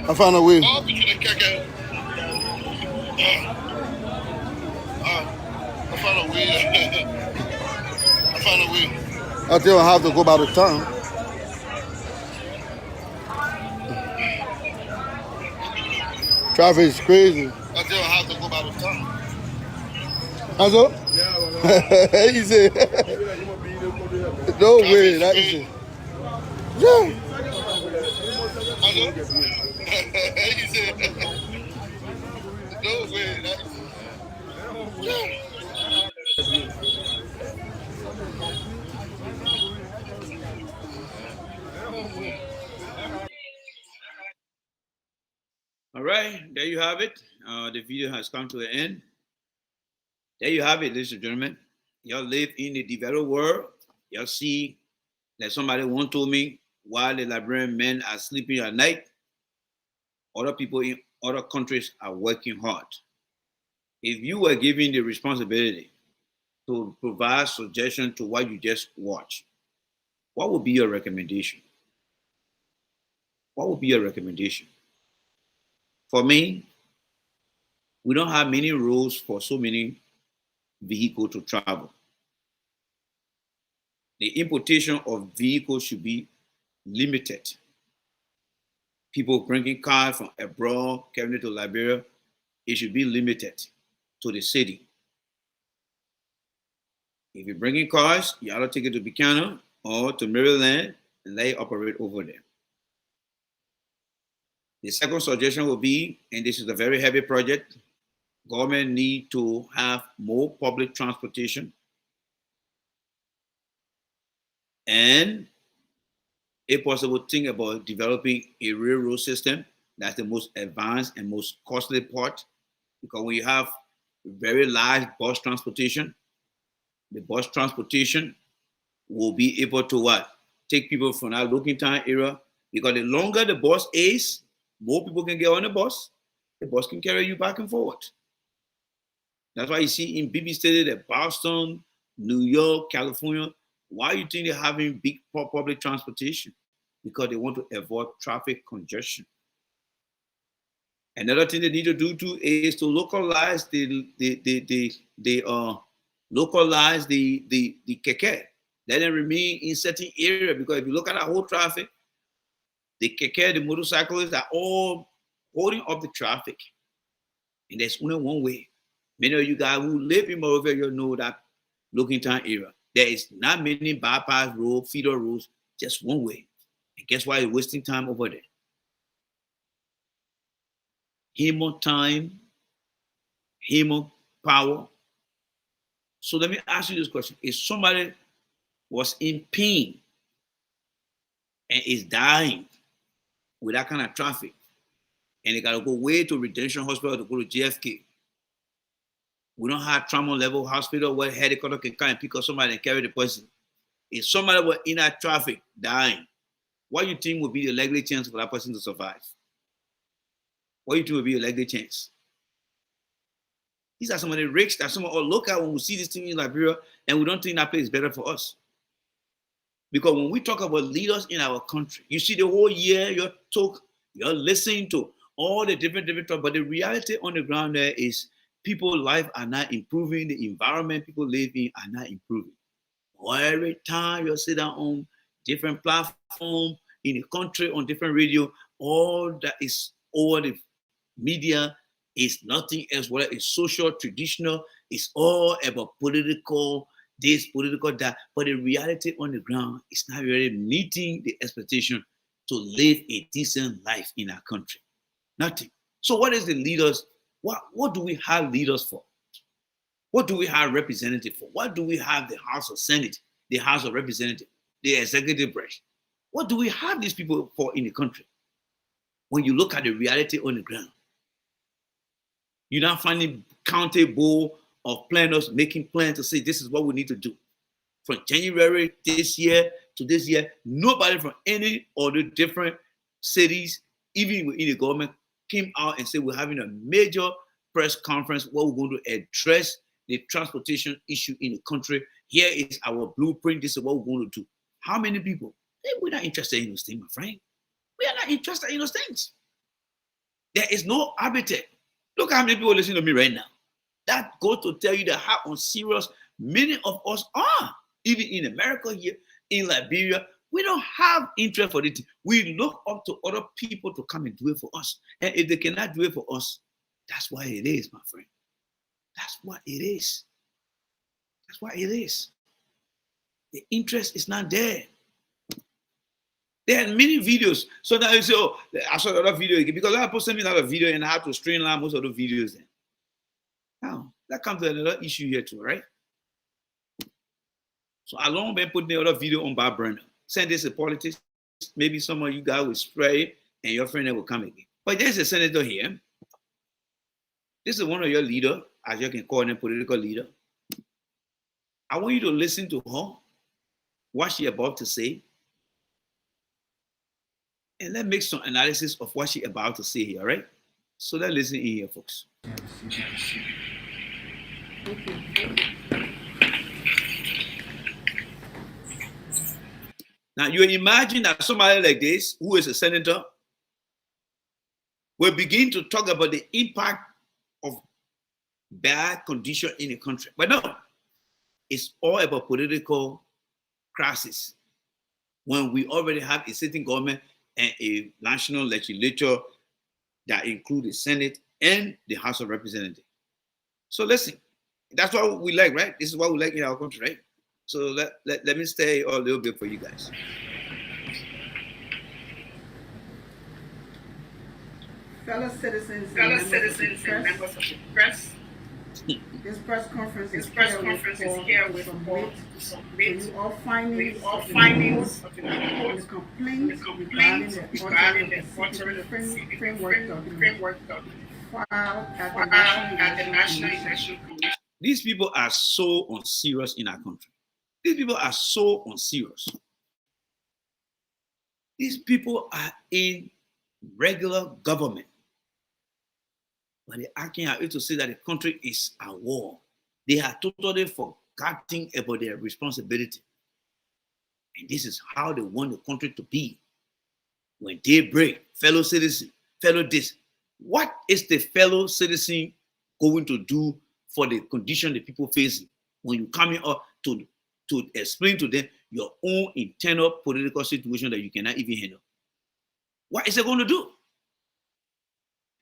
I found a way. Oh, but you the caca. I found a way. I still have to go by the time. Traffic is crazy. I still have to go by the time. Also? He said, no way. That is it. Yeah. Also? He said, no way. That is it. Yeah. All right, there you have it. The video has come to an end. There you have it, ladies and gentlemen. Y'all live in the developed world. Y'all see that somebody once told me while the Liberian men are sleeping at night, other people in other countries are working hard. If you were given the responsibility to provide suggestion to what you just watched, what would be your recommendation? What would be your recommendation? For me, we don't have many rules for so many vehicles to travel. The importation of vehicles should be limited. People bringing cars from abroad, coming to Liberia, it should be limited to the city. If you're bringing cars, you ought to take it to Buchanan or to Maryland and let it operate over there. The second suggestion will be, and this is a very heavy project, government need to have more public transportation and if possible, think about developing a railroad system. That's the most advanced and most costly part because when you have very large bus transportation, the bus transportation will be able to what? Take people from that looking time area because the longer the bus is, more people can get on the bus can carry you back and forward. That's why you see in big cities like Boston, New York, California, why you think they're having big public transportation? Because they want to avoid traffic congestion. Another thing they need to do too is to localize the keke. Let them remain in certain area because if you look at our whole traffic, the keke, the motorcyclists are all holding up the traffic. And there's only one way. Many of you guys who live in Monrovia, you know that looking time area. There is not many bypass roads, feeder roads, just one way. And guess why you're wasting time over there? Human time, human power. So let me ask you this question. If somebody was in pain and is dying with that kind of traffic, and they got to go way to Redemption Hospital to go to JFK, we don't have trauma level hospital where helicopter can come and pick up somebody and carry the person. If somebody was in that traffic dying, what do you think would be the likely chance for that person to survive? What do you think would be a likely chance? These are some of the risks that some of us look at when we see this thing in Liberia and we don't think that place is better for us. Because when we talk about leaders in our country, you see the whole year you're listening to all the different talk, but the reality on the ground there is people's life are not improving, the environment people live in are not improving. Every time you sit down on different platforms in the country, on different radio, all that is over the media is nothing else, whether it's social, traditional, it's all about political, this, political, that. But the reality on the ground is not really meeting the expectation to live a decent life in our country. Nothing. So what is the leaders? What do we have leaders for? What do we have representatives for? What do we have the House of Senate, the House of Representatives, the executive branch? What do we have these people for in the country? When you look at the reality on the ground, you're not finding county board of planners making plans to say this is what we need to do. From January this year to this year, nobody from any of the different cities, even within the government, came out and said we're having a major press conference where we're going to address the transportation issue in the country. Here is our blueprint. This is what we're going to do. How many people? Hey, we're not interested in those things, my friend. We are not interested in those things. There is no appetite. Look how many people listen to me right now. That goes to tell you that how unserious Many of us are, even in America here, in Liberia, we don't have interest for it. We look up to other people to come and do it for us. And if they cannot do it for us, that's why it is, my friend. That's what it is. That's why it is. The interest is not there. There are many videos. So now you say, oh, I saw another video again. Because I posted me another video and I had to streamline most of the videos then. Now, that comes to another issue here too, right? So I long been putting the other video on back burner. Send this to politics. Maybe some of you guys will spray it and your friend will come again. But there's a senator here. This is one of your leaders, as you can call them, political leader. I want you to listen to her, what she's about to say. And let's make some analysis of what she's about to say here, right? So let's listen in here, folks. Now, you imagine that somebody like this, who is a senator, will begin to talk about the impact of bad condition in the country. But no, it's all about political crisis. When we already have a sitting government and a national legislature that includes the Senate and the House of Representatives. So listen, that's what we like, right? This is what we like in our country, right? So let me stay a little bit for you guys. Fellow citizens and members of the press, this press conference is here with some all findings of the report and complaints regarding the altering of the framework document filed at the National Election Commission. These people are so unserious in our country. These people are so unserious. These people are in regular government. But they're acting out to say that the country is at war. They have totally forgotten about their responsibility. And this is how they want the country to be. When they break, fellow citizen, fellow this, what is the fellow citizen going to do for the condition the people facing when you come up to explain to them your own internal political situation that you cannot even handle? What is it going to do?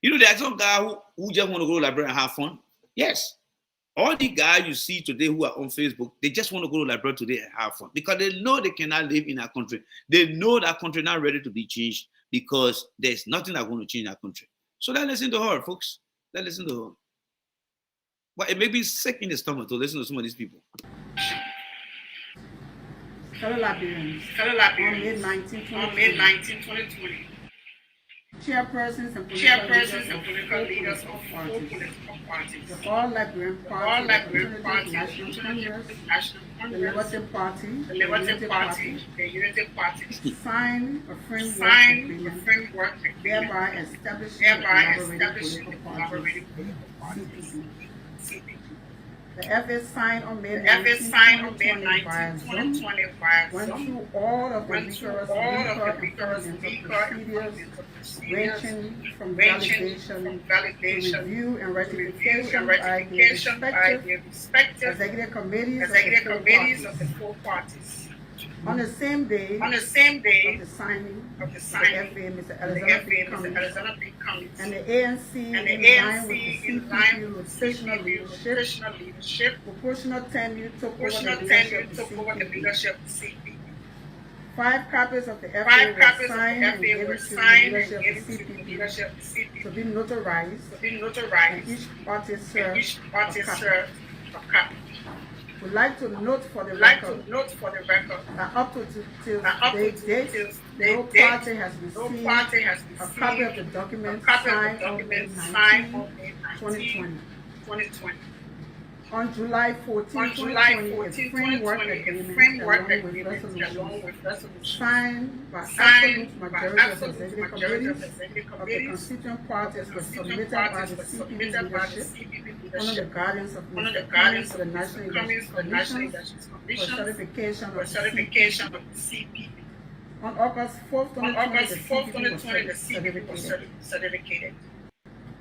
You know, there's some guy who just want to go to the library and have fun. Yes. All the guys you see today who are on Facebook, they just want to go to the library today and have fun because they know they cannot live in our country. They know that country not ready to be changed because there's nothing that's going to change our country. So let's listen to her, folks. Let's listen to her. But it may be sick in the stomach to listen to some of these people. Fellow Liberians, on May 19, 2020, chairpersons and political leaders of all political parties, the All Liberian Party, the National Congress, the Liberty Party, the Unity Party, sign a framework agreement, thereby establishing the collaborative political parties, CPP. The FA signed on May 19, 2020 via Zoom, went through all of the rigorous procedures ranging from validation to review and ratification by the respective executive committees of the four parties. On the same day of the signing, the FA, Mr. Alexander P. Cummings, and the ANC in line with the CPP leadership, proportional tenure took over the leadership of the CPP. 5 copies of the FA were signed and given to the leadership of the CPP to be notarized, and each party served a copy. We'd like to note for the record that up to today's date, no party has received a copy of the document signed on May 19, 2020. On July 14, 2020, a framework agreement along with resolutions signed by absolute majority of the executive committees of the constituent parties was submitted by the CPP leadership under the guidance of Mr. Cummings to the National Election Commission for certification of the CPP. On August 4, 2020, the CPP was certificated.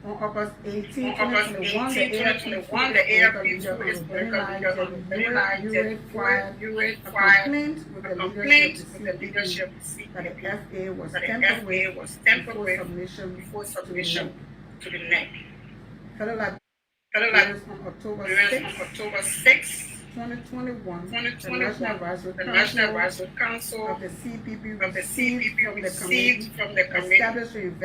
On August 18, August 2021, 18, the 2021, the AFP leader is of political leader of Benelli filed a filed complaint with a the complaint with the leadership leadership of of the CPP CPP that the FA was that the tampered FA with was tampered before with submission before to the submission NEC. to the NEC. Fellow Fellow Liberians, on October 6, on October 6, 2021, the 2021, National Advisory the National Council Advisory Council of the CPP of the received CPP from the received committee from the committee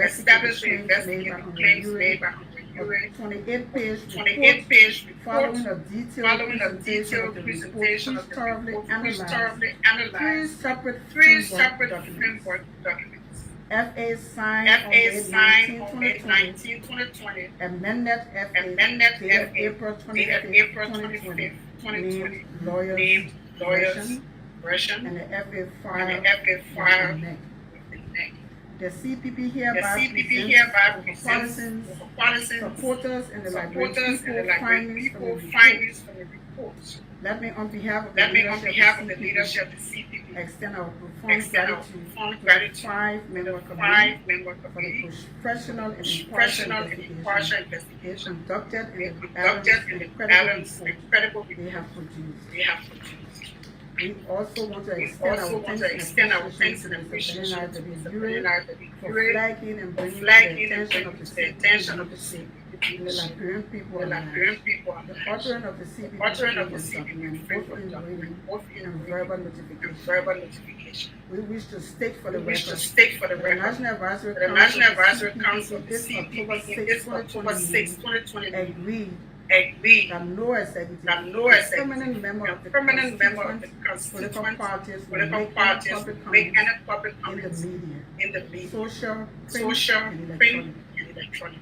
established to investigate the claims made by a a 28-page 28-page report report following a detailed following a presentation of detailed the report, presentation which of the thoroughly report, which analyzed thoroughly three analyzed separate three framework separate documents. framework documents. FA signed on FA May signed 19, on May 2020, 19, 2020, amended FA amended dated FA April dated 25, April 2020, 25th, 2020, named lawyers named lawyers version, version and the FA and file the FA file with the NEC. with the NEC. The CPP The hereby CPP hereby presents presents for partisans, supporters, and the Liberian supporters, and people the Liberian findings from the people report. findings from the report. Let me, on behalf of the Let me, on leadership behalf of of the the leadership of the CPP, extend our profound extend our gratitude profound to the gratitude five-member to the committee five-member for the committee professional and professional and impartial they investigation conducted they and the conducted balanced and the incredible balanced, report incredible they report have produced. they have produced. We also want to We extend also our want thanks to and extend our appreciation thanks to and Mr. appreciation Benelli to Mr. Bure Benelli for Bure flagging and for bringing to the flagging and attention bringing of the to the CPP attention of the leadership CPP and the Liberian people the at Liberian large. people at The large. authoring of the CPP Authoring of the framework CPP document, both framework in document, writing both in and written verbal and notification. verbal notification. We wish to state for We the wish to record state for the that record the National Advisory that the Council National of the Advisory CPP Council of in the its October CPP 6, in its October 6, 2020 2020 agreed agreed that no executive, that no a executive, permanent member a of the permanent member of the constituent political constituent parties will political make any parties public will make comments any public in the comments media, in the media, social, print, social, and print, electronic. and electronic.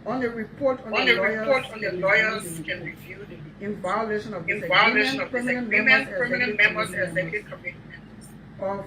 On the report on On the the report on the lawyers lawyers can review the in violation of this in violation agreement, of this permanent agreement, members, permanent members, executive executive committee committee members members of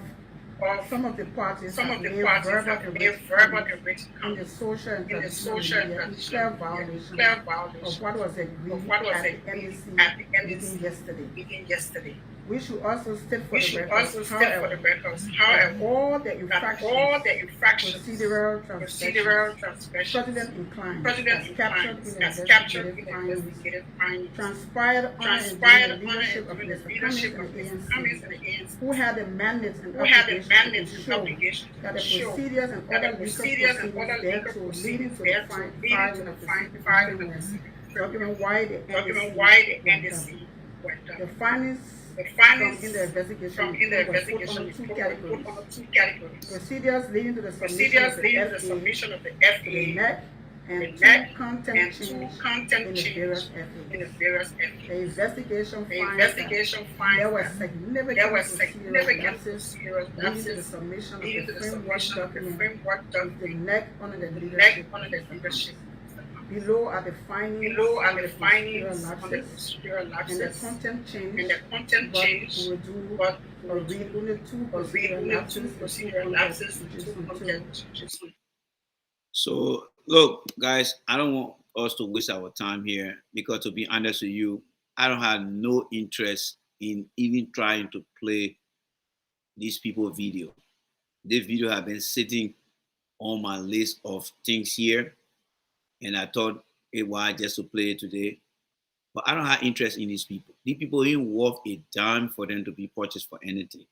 of some of the parties some have of the made parties verbal have and made written verbal comments and written in the comments social and in the traditional social and media in traditional clear violation clear of violation what was agreed of what was at the agreed NEC at the meeting NEC yesterday. meeting yesterday. We should also state for We the should record, also state for the records, that however, all the that infractions, all the infractions, procedural procedural transgressions, transgressions, fraudulent fraudulent inclines, as as captured captured in in the the investigative investigative findings, findings, transpired under transpired the under leadership of and during Mr. the leadership of Cummings and Mr. the Cummings ANC, and the ANC, who had the mandate and who had the obligation mandate to and ensure obligation that to the ensure procedures and that other the legal procedures and proceedings other legal thereto leading proceedings to the thereto leading filing to of the the filing CPP of the framework, CPP document framework, why the document NDC why the were NDC done. were The done. findings The from findings in the investigation from in the report were put investigation under two report were categories. put under two categories. Procedures leading to the submission Procedures of the leading to the FA submission of the to the FA, NEC the and NEC, two content and two change content in the change various in the FAs. various The FAs. investigation The finds investigation that finds there was that significant there was procedural significant lapses procedural leading to the lapses submission of leading to the the framework submission of the document framework with the document NEC under the with the leadership NEC under of the Mr. leadership. Below are the findings Below are on the the procedural findings on the lapses procedural and the lapses content change, and the content but change, we will do but or read only two or read procedural only lapses two and two procedural content lapses and changes two until content changes. So look, guys, I don't want us to waste our time here because, to be honest with you, I don't have no interest in even trying to play these people video. This video have been sitting on my list of things here, and I thought it was just to play it today. But I don't have interest in these people. These people ain't worth a dime for them to be purchased for anything.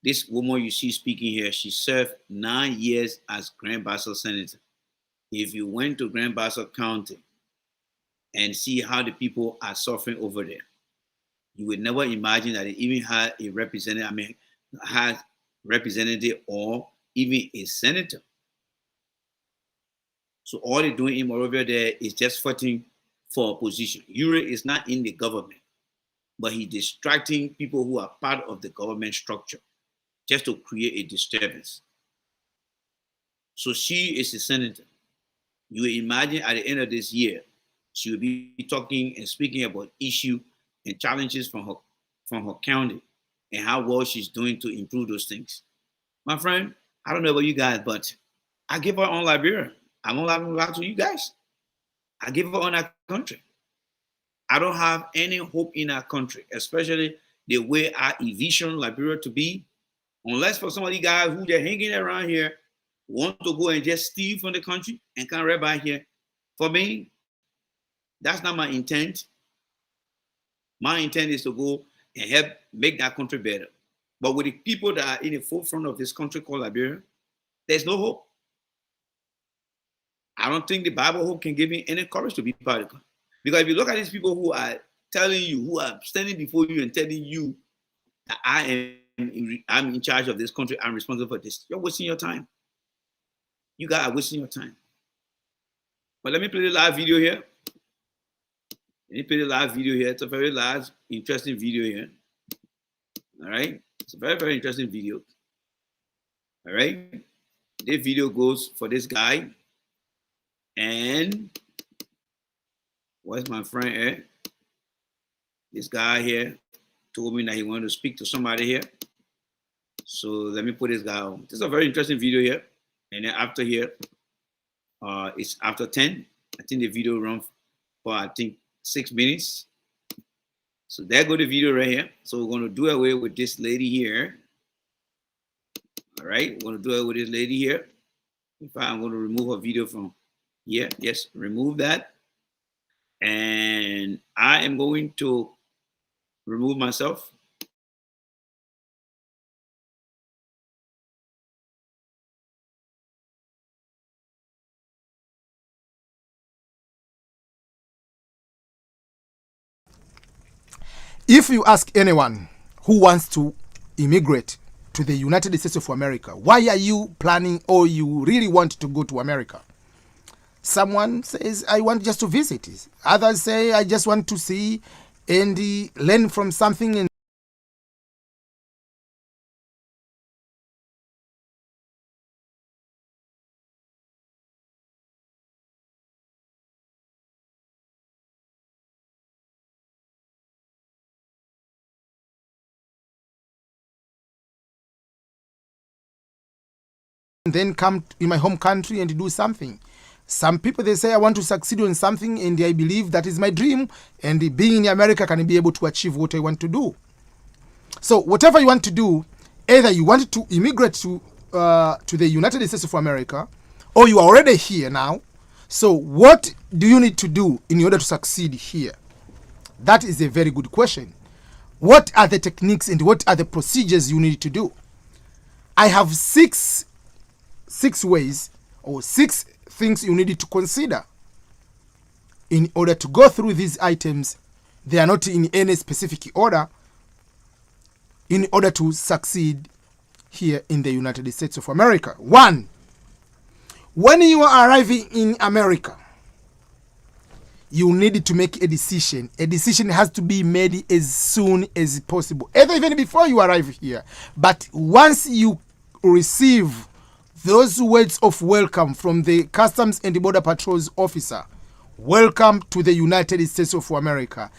This woman you see speaking here, she served 9 years as Grand Bassa Senator. If you went to Grand Bassa County and see how the people are suffering over there, you would never imagine that they even had a representative, had representative or even a senator. So all they're doing over there is just fighting for a position. Ure is not in the government, but he's distracting people who are part of the government structure just to create a disturbance. So she is a senator. You imagine at the end of this year, she will be talking and speaking about issues and challenges from her county and how well she's doing to improve those things. My friend, I don't know about you guys, but I give her on Liberia. I'm not lie to you guys. I give her on our country. I don't have any hope in our country, especially the way I envision Liberia to be, unless for some of you guys who are hanging around here want to go and just steal from the country and come right back here. For me, that's not my intent. My intent is to go and help make that country better. But with the people that are in the forefront of this country called Liberia, there's no hope. I don't think the Bible hope can give me any courage to be part of it. Because if you look at these people who are telling you, who are standing before you and telling you that I'm in charge of this country, I'm responsible for this, you're wasting your time. You guys are wasting your time. But let me play the live video here. Let me play the live video here. It's a very large, interesting video here. All right. It's a very, very interesting video. All right. This video goes for this guy. And where's my friend here? This guy here told me that he wanted to speak to somebody here. So let me put this guy on. This is a very interesting video here. And then after here, it's after 10. I think the video runs for, I think, 6 minutes. So there go the video right here. So we're going to do away with this lady here. All right, we're going to do away with this lady here. In fact, I'm going to remove her video from here. Yes, remove that. And I am going to remove myself. If you ask anyone who wants to immigrate to the United States of America, why are you planning or you really want to go to America? Someone says, I want just to visit. Others say, I just want to see and learn from something. And then come in my home country and do something. Some people, they say, I want to succeed on something and I believe that is my dream, and being in America can be able to achieve what I want to do. So whatever you want to do, either you want to immigrate to the United States of America, or you are already here now. So what do you need to do in order to succeed here? That is a very good question. What are the techniques and what are the procedures you need to do? I have six ways or 6 things you need to consider in order to go through these items. They are not in any specific order in order to succeed here in the United States of America. 1, when you are arriving in America, you need to make a decision. A decision has to be made as soon as possible, either even before you arrive here. But once you receive those words of welcome from the Customs and Border Patrol's officer, welcome to the United States of America,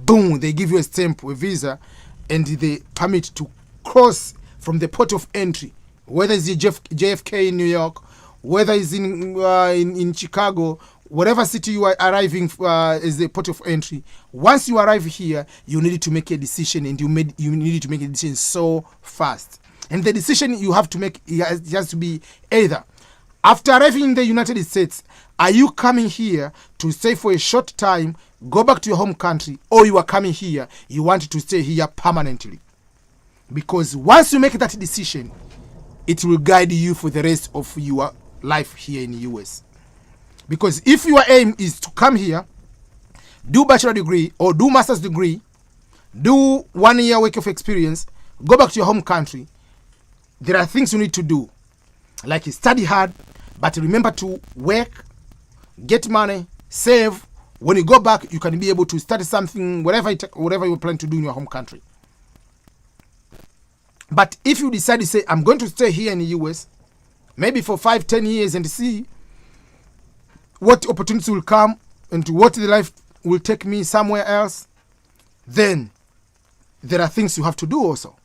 boom, they give you a stamp, a visa, and the permit to cross from the port of entry, whether it's JFK in New York, whether it's in Chicago, whatever city you are arriving as the port of entry. Once you arrive here, you need to make a decision, and you need to make a decision so fast. And the decision you have to make, it has to be either, after arriving in the United States, are you coming here to stay for a short time, go back to your home country, or you are coming here, you want to stay here permanently? Because once you make that decision, it will guide you for the rest of your life here in the US. Because if your aim is to come here, do bachelor degree or do master's degree, do 1 year work of experience, go back to your home country, there are things you need to do, like study hard, but remember to work, get money, save. When you go back, you can be able to start something, whatever you plan to do in your home country. But if you decide to say, I'm going to stay here in the US, maybe for 5-10 years, and see what opportunities will come and what the life will take me somewhere else, then there are things you have to do also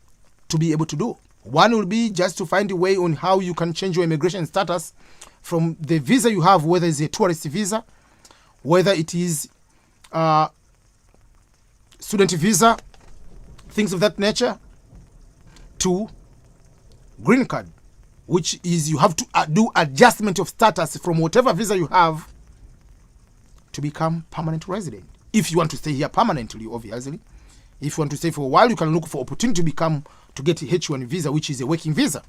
to be able to do. One will be just to find a way on how you can change your immigration status from the visa you have, whether it's a tourist visa, whether it is student visa, things of that nature, to green card. which is you have to do adjustment of status from whatever visa you have to become permanent resident. If you want to stay here permanently, obviously. If you want to stay for a while, you can look for opportunity to get a H1 visa, which is a working visa.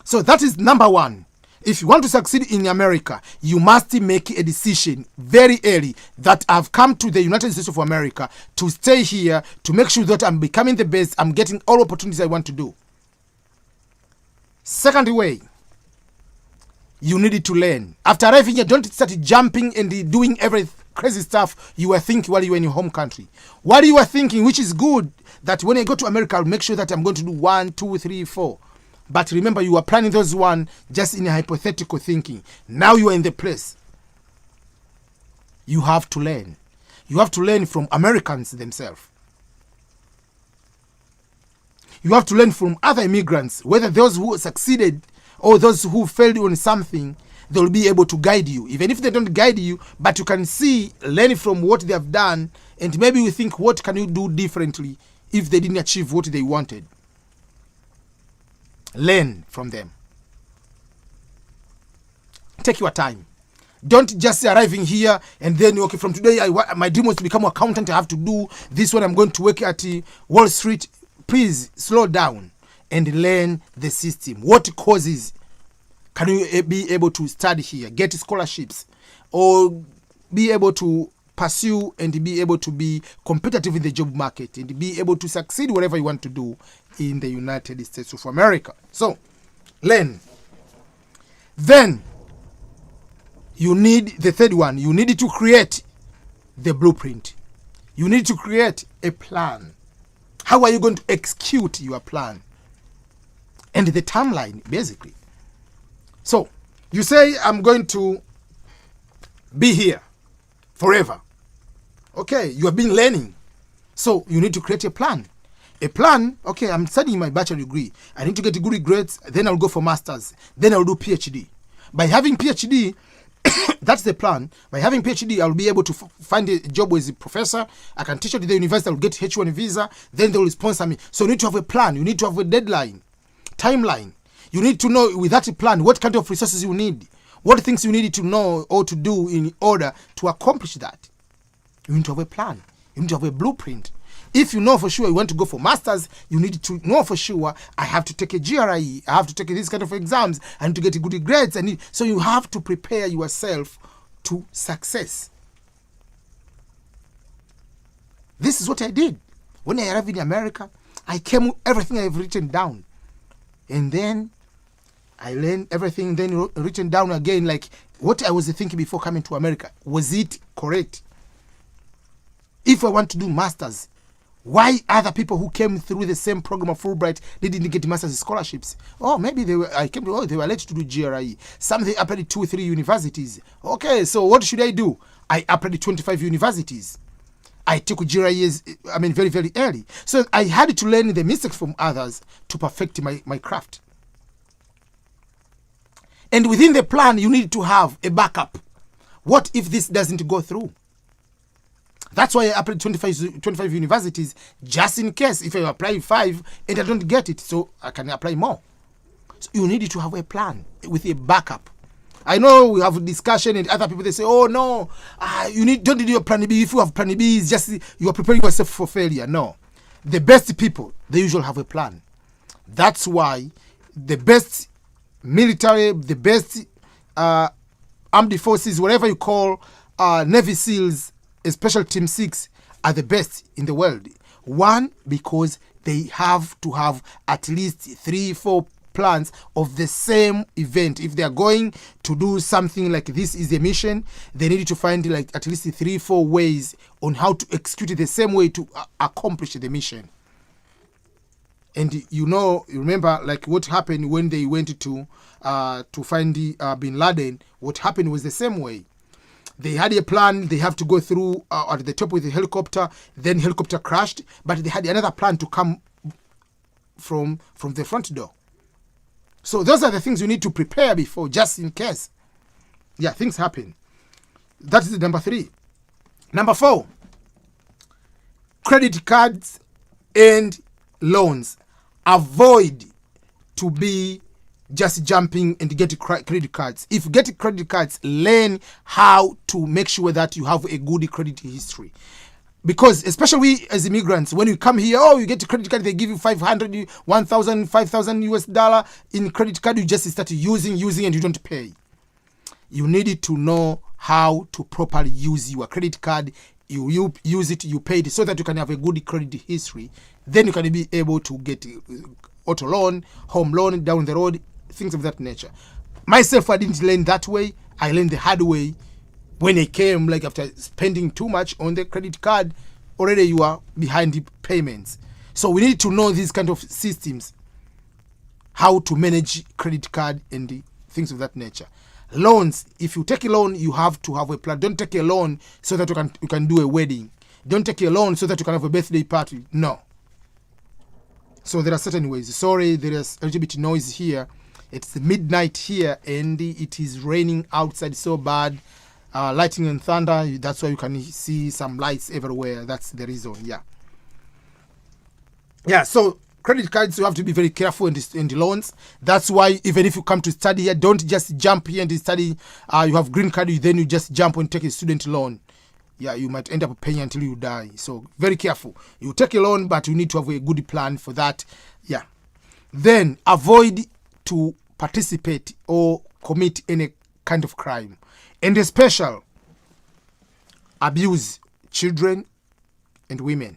So that is number one. If you want to succeed in America, you must make a decision very early that I've come to the United States of America to stay here, to make sure that I'm becoming the best, I'm getting all opportunities I want to do. Second way, you need to learn. After arriving here, don't start jumping and doing every crazy stuff you were thinking while you were in your home country. What you were thinking, which is good, that when I go to America, I'll make sure that I'm going to do 1, 2, 3, 4. But remember, you are planning those one just in a hypothetical thinking. Now you are in the place. You have to learn. You have to learn from Americans themselves. You have to learn from other immigrants, whether those who succeeded or those who failed on something. They'll be able to guide you. Even if they don't guide you, but you can learn from what they have done, and maybe you think, what can you do differently if they didn't achieve what they wanted? Learn from them. Take your time. Don't just arriving here and then, okay, from today, my dream was to become an accountant. I have to do this when I'm going to work at Wall Street. Please slow down and learn the system. What causes can you be able to study here, get scholarships, or be able to pursue and be able to be competitive in the job market and be able to succeed whatever you want to do in the United States of America? So, learn. Then, you need the third one. You need to create the blueprint. You need to create a plan. How are you going to execute your plan? And the timeline, basically. So, you say, I'm going to be here forever. Okay, you have been learning. So, you need to create a plan. A plan, okay, I'm studying my bachelor degree. I need to get good grades, then I'll go for master's. Then I'll do PhD. By having PhD, that's the plan. By having PhD, I'll be able to find a job as a professor. I can teach at the university, I'll get H1 visa. Then they will sponsor me. So, you need to have a plan. You need to have a deadline, timeline. You need to know with that plan what kind of resources you need, what things you need to know or to do in order to accomplish that. You need to have a plan. You need to have a blueprint. If you know for sure you want to go for masters, you need to know for sure I have to take a GRE, I have to take this kind of exams, I need to get good grades. So you have to prepare yourself to success. This is what I did. When I arrived in America, I came with everything I've written down. And then I learned everything, then written down again, like what I was thinking before coming to America. Was it correct? If I want to do masters, why other people who came through the same program of Fulbright didn't get masters scholarships? Oh, maybe they were late to do GRE. Some they applied 2 or 3 universities. Okay, so what should I do? I applied 25 universities. I took GREs, very, very early. So I had to learn the mistakes from others to perfect my craft. And within the plan, you need to have a backup. What if this doesn't go through? That's why I applied 25 universities, just in case if I apply 5 and I don't get it, so I can apply more. So you need to have a plan with a backup. I know we have a discussion and other people, they say, oh no, don't need your plan B. If you have plan B, it's just you are preparing yourself for failure. No. The best people, they usually have a plan. That's why the best military, the best armed forces, whatever you call, Navy SEALs, Special Team 6 are the best in the world. One, because they have to have at least 3-4 plans of the same event. If they are going to do something like this is a mission, they need to find like at least 3-4 ways on how to execute it the same way to accomplish the mission. And you remember like what happened when they went to find Bin Laden. What happened was the same way. They had a plan. They have to go through at the top with the helicopter. Then helicopter crashed, but they had another plan to come from the front door. So those are the things you need to prepare before, just in case. Yeah, things happen. That is number 3. Number 4, credit cards and loans. Avoid to be just jumping and get credit cards. If you get credit cards, learn how to make sure that you have a good credit history. Because especially we as immigrants, when you come here, oh, you get a credit card, they give you 500, 1,000, 5,000 US dollar in credit card, you just start using, and you don't pay. You need to know how to properly use your credit card. You use it, you pay it, so that you can have a good credit history. Then you can be able to get auto loan, home loan down the road, things of that nature. Myself, I didn't learn that way. I learned the hard way. When I came, like after spending too much on the credit card, already you are behind the payments. So we need to know these kind of systems, how to manage credit card and the things of that nature. Loans, if you take a loan, you have to have a plan. Don't take a loan so that you can do a wedding. Don't take a loan so that you can have a birthday party. No. So there are certain ways. Sorry, there is a little bit noise here. It's midnight here and it is raining outside so bad. Lightning and thunder, that's why you can see some lights everywhere. That's the reason. Yeah, so credit cards, you have to be very careful in the loans. That's why even if you come to study here, don't just jump here and study. You have green card, then you just jump and take a student loan. Yeah, you might end up paying until you die. So very careful. You take a loan, but you need to have a good plan for that. Yeah. Then avoid to participate or commit any kind of crime. And especially abuse children and women,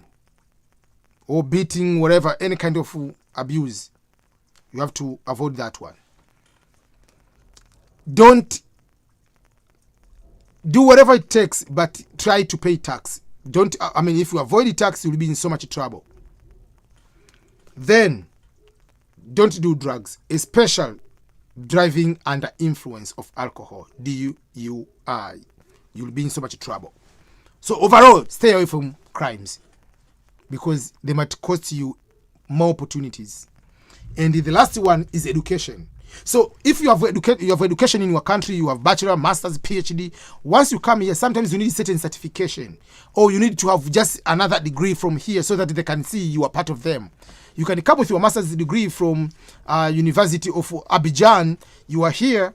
or beating, whatever, any kind of abuse. You have to avoid that one. Don't do whatever it takes, but try to pay tax. If you avoid the tax, you'll be in so much trouble. Then, don't do drugs, especially driving under influence of alcohol, DUI. You'll be in so much trouble. So overall, stay away from crimes because they might cost you more opportunities. And the last one is education. So if you have education in your country, you have bachelor, master's, PhD. Once you come here, sometimes you need certain certification, or you need to have just another degree from here so that they can see you are part of them. You can come with your master's degree from University of Abidjan. You are here,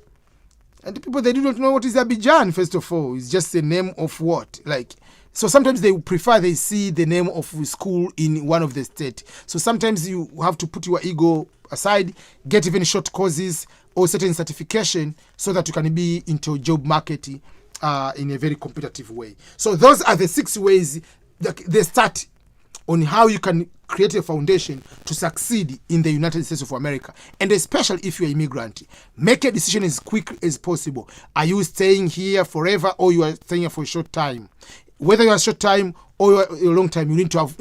and the people, they do not know what is Abidjan. First of all, it's just the name of what, like. So sometimes they prefer they see the name of school in one of the state. So sometimes you have to put your ego aside, get even short courses or certain certification so that you can be into job market in a very competitive way. So those are the 6 ways that they start on how you can create a foundation to succeed in the United States of America. And especially if you're an immigrant, make a decision as quick as possible. Are you staying here forever or you are staying here for a short time? Whether you're a short time or a long time, you need to have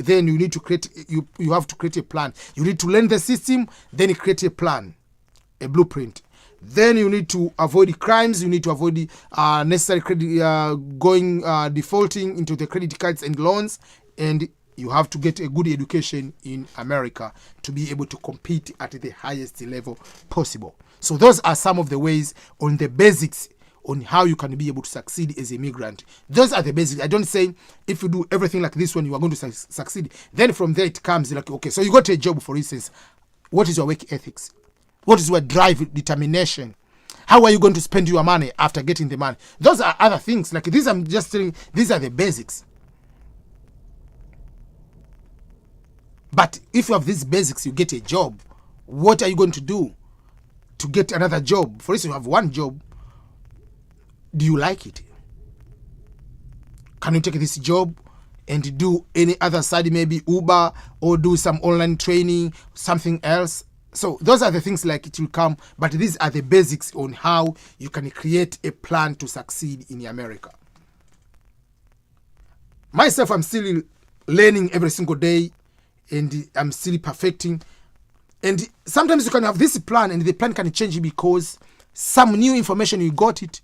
create a plan. You need to learn the system, then create a plan, a blueprint. Then you need to avoid crimes. You need to avoid necessary credit, defaulting into the credit cards and loans. And you have to get a good education in America to be able to compete at the highest level possible. So those are some of the ways on the basics on how you can be able to succeed as an immigrant. Those are the basics. I don't say if you do everything like this one, you are going to succeed. Then from there it comes like, okay, so you got a job, for instance. What is your work ethics? What is your drive, determination? How are you going to spend your money after getting the money? Those are other things. Like these, I'm just telling, these are the basics. But if you have these basics, you get a job. What are you going to do to get another job? For instance, you have one job. Do you like it? Can you take this job and do any other side, maybe Uber, or do some online training, something else? So those are the things like it will come, but these are the basics on how you can create a plan to succeed in America. Myself, I'm still learning every single day, and I'm still perfecting. And sometimes you can have this plan, and the plan can change because some new information you got it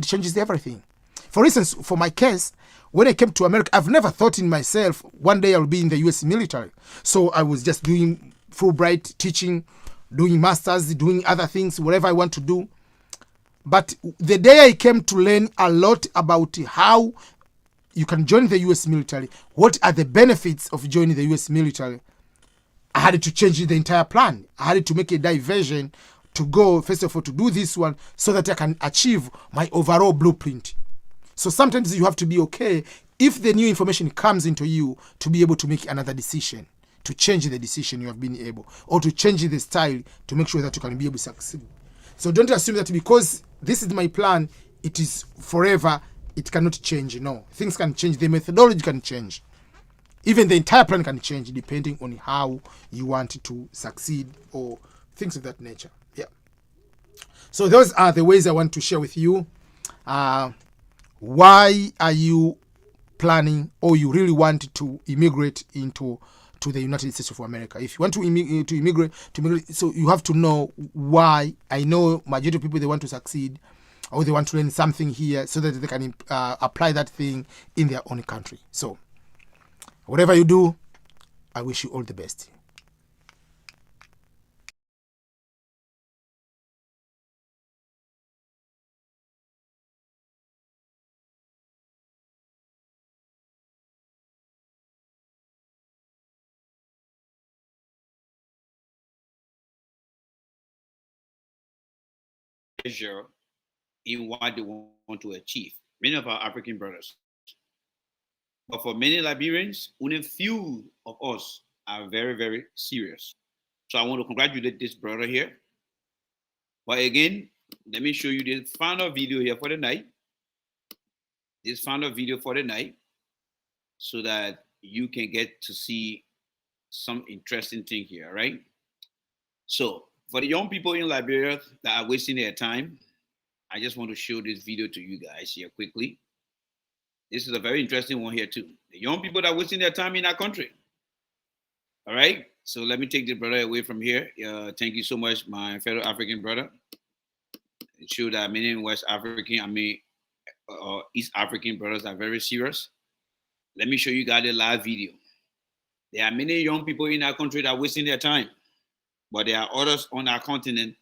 changes everything. For instance, for my case, when I came to America, I've never thought in myself one day I'll be in the US military. So I was just doing Fulbright, teaching, doing masters, doing other things, whatever I want to do. But the day I came to learn a lot about how you can join the US military, what are the benefits of joining the US military, I had to change the entire plan. I had to make a diversion to go, first of all, to do this one so that I can achieve my overall blueprint. So sometimes you have to be okay if the new information comes into you to be able to make another decision, to change the decision you have been able, or to change the style to make sure that you can be able to succeed. So don't assume that because this is my plan, it is forever, it cannot change. No, things can change, the methodology can change. Even the entire plan can change depending on how you want to succeed or things of that nature. Yeah. So those are the ways I want to share with you. Why are you planning, or you really want to immigrate to the United States of America? If you want to immigrate, so you have to know why. I know majority of people, they want to succeed, or they want to learn something here so that they can apply that thing in their own country. So whatever you do, I wish you all the best. Measure in what they want to achieve. Many of our African brothers. But for many Liberians, only few of us are very, very serious. So I want to congratulate this brother here. But again, let me show you the final video here for the night. This final video for the night, so that you can get to see some interesting thing here, right? So for the young people in Liberia that are wasting their time, I just want to show this video to you guys here quickly. This is a very interesting one here too. The young people that are wasting their time in our country. All right. So let me take the brother away from here. Thank you so much, my fellow African brother. It shows that many West African, East African brothers are very serious. Let me show you guys the live video. There are many young people in our country that are wasting their time, but there are others on our continent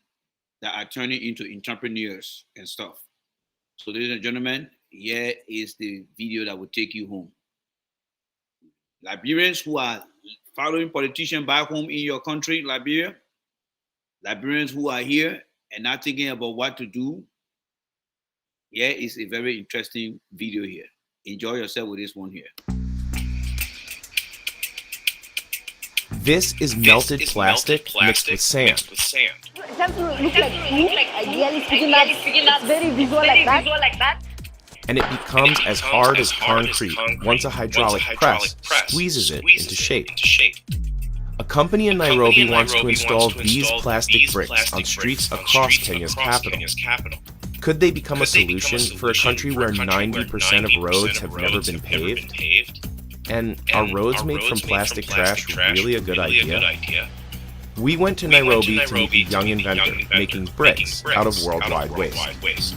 that are turning into entrepreneurs and stuff. So ladies and gentlemen, here is the video that will take you home. Liberians who are following politicians back home in your country, Liberia, Liberians who are here and not thinking about what to do, here is a very interesting video here. Enjoy yourself with this one here. This is melted plastic mixed with sand. It doesn't look like glue. Ideally speaking, it's very visual like that. And it becomes as hard as concrete once a hydraulic press squeezes it into shape. A company in Nairobi wants to install these plastic bricks on streets across Kenya's capital. Could they become a solution for a country where 90% of roads have never been paved? And are roads made from plastic trash really a good idea? We went to Nairobi to meet a young inventor making bricks out of worldwide waste.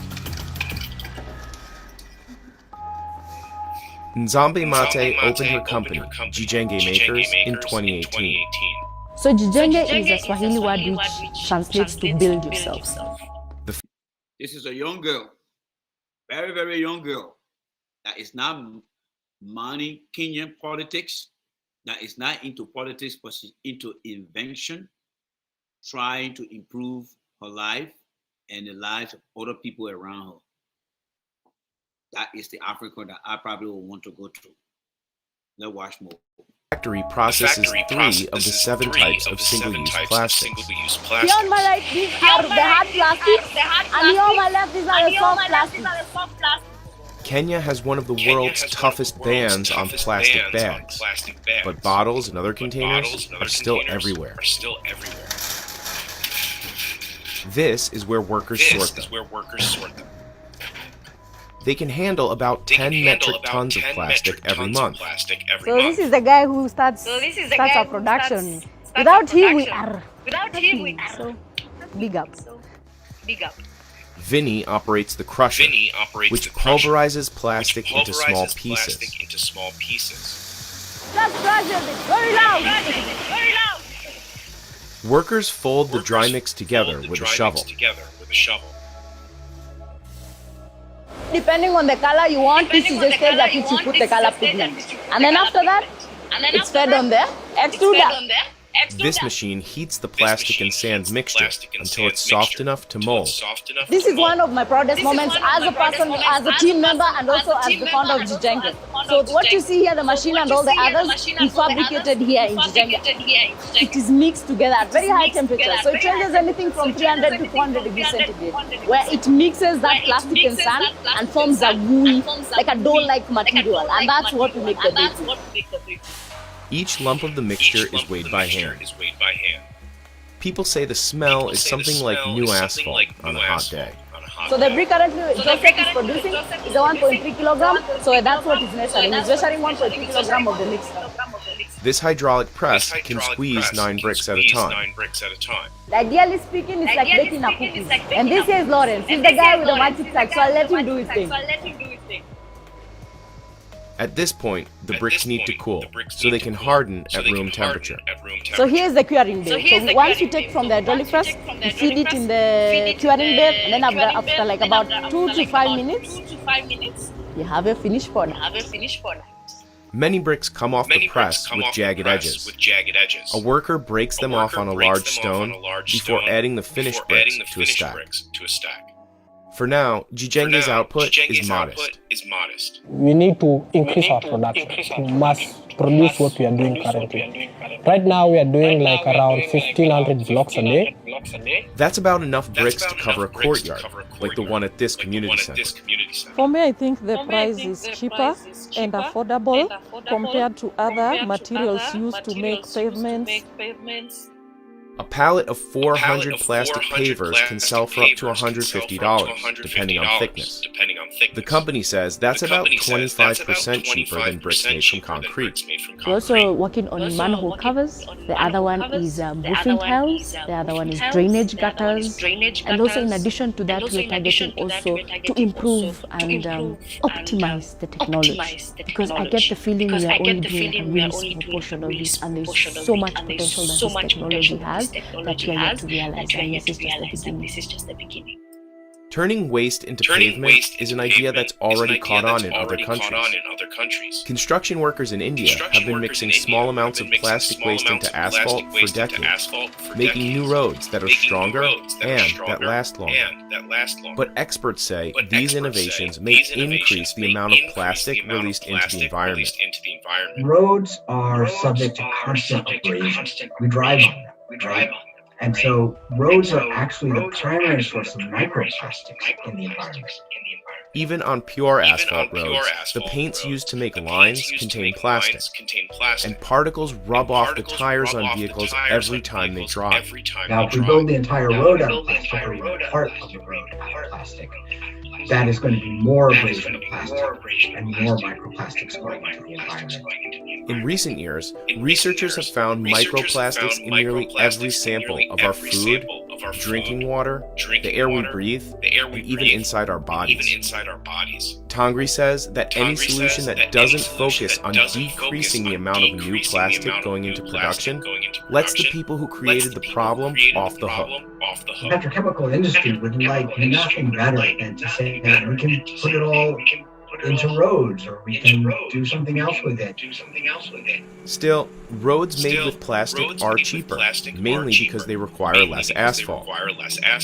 Nzambe Mate opened her company, Jijenge Makers, in 2018. So Jijenge is a Swahili word which translates to build yourself. This is a young girl, very, very young girl, that is not money Kenyan politics, that is not into politics, but she's into invention, trying to improve her life and the lives of other people around her. That is the Africa that I probably will want to go to. Let's watch more. The factory processes 3 of the 7 types of single-use plastics. Here on my right, these are the hard plastics, and here on my left, these are the soft plastics. Kenya has one of the world's toughest bans on plastic bags, but bottles and other containers are still everywhere. This is where workers sort them. They can handle about 10 metric tons of plastic every month. So this is the guy who starts our production. Without him, we are nothing. So big up. Vinny operates the crusher, which pulverizes plastic into small pieces. Let's crush it very loud. Workers fold the dry mix together with a shovel. Depending on the color you want, this is the stage at which you put the color pigment. And then after that, it's fed on the extruder. This machine heats the plastic and sand mixture until it's soft enough to mold. This is one of my proudest moments as a person, as a team member, and also as the founder of Jijenge. So what you see here, the machine and all the others, is fabricated here in Jijenge. It is mixed together at very high temperature. So it changes anything from 300 to 400 degrees centigrade, where it mixes that plastic and sand and forms a gooey, like a dough-like material. And that's what we make the bricks with. Each lump of the mixture is weighed by hand. People say the smell is something like new asphalt on a hot day. So the brick currently Joseph is producing is a 1.3 kilogram. So that's what he's measuring. He's measuring 1.3 kilogram of the mixture. This hydraulic press can squeeze 9 bricks at a time. Ideally speaking, it's like baking a cookie. And this here is Lawrence. He's the guy with the magic sack, so I'll let him do his thing. At this point, the bricks need to cool, so they can harden at room temperature. So here's the curing bed. So once you take from the hydraulic press, you feed it in the curing bed, and then after like about 2 to 5 minutes, you have a finished product. Many bricks come off the press with jagged edges. A worker breaks them off on a large stone before adding the finished bricks to a stack. For now, Jijenge's output is modest. We need to increase our production to mass produce what we are doing currently. Right now we are doing like around 1,500 blocks a day. That's about enough bricks to cover a courtyard, like the one at this community center. For me, I think the price is cheaper and affordable compared to other materials used to make pavements. A pallet of 400 plastic pavers can sell for up to $150, depending on thickness. The company says that's about 25% cheaper than bricks made from concrete. We're also working on manhole covers. The other one is roofing tiles. The other one is drainage gutters. And also in addition to that, we're targeting also to improve and optimize the technology. Because I get the feeling we are only doing a really small portion of this, and there's so much potential that this technology has that we are yet to realize, and this is just the beginning. Turning waste into pavement is an idea that's already caught on in other countries. Construction workers in India have been mixing small amounts of plastic waste into asphalt for decades, making new roads that are stronger and that last longer. But experts say these innovations may increase the amount of plastic released into the environment. Roads are subject to constant abrasion. We drive on them. And so roads are actually the primary source of microplastics in the environment. Even on pure asphalt roads, the paints used to make lines contain plastic, and particles rub off the tires on vehicles every time they drive. Now, if we build the entire road out of plastic, or even part of the road out of plastic, that is going to be more abrasion of plastic and more microplastics going into the environment. In recent years, researchers have found microplastics in nearly every sample of our food, drinking water, the air we breathe, and even inside our bodies. Tangri says that any solution that doesn't focus on decreasing the amount of new plastic going into production lets the people who created the problem off the hook. The petrochemical industry would like nothing better than to say that we can put it all into roads, or we can do something else with it. Still, roads made with plastic are cheaper, mainly because they require less asphalt.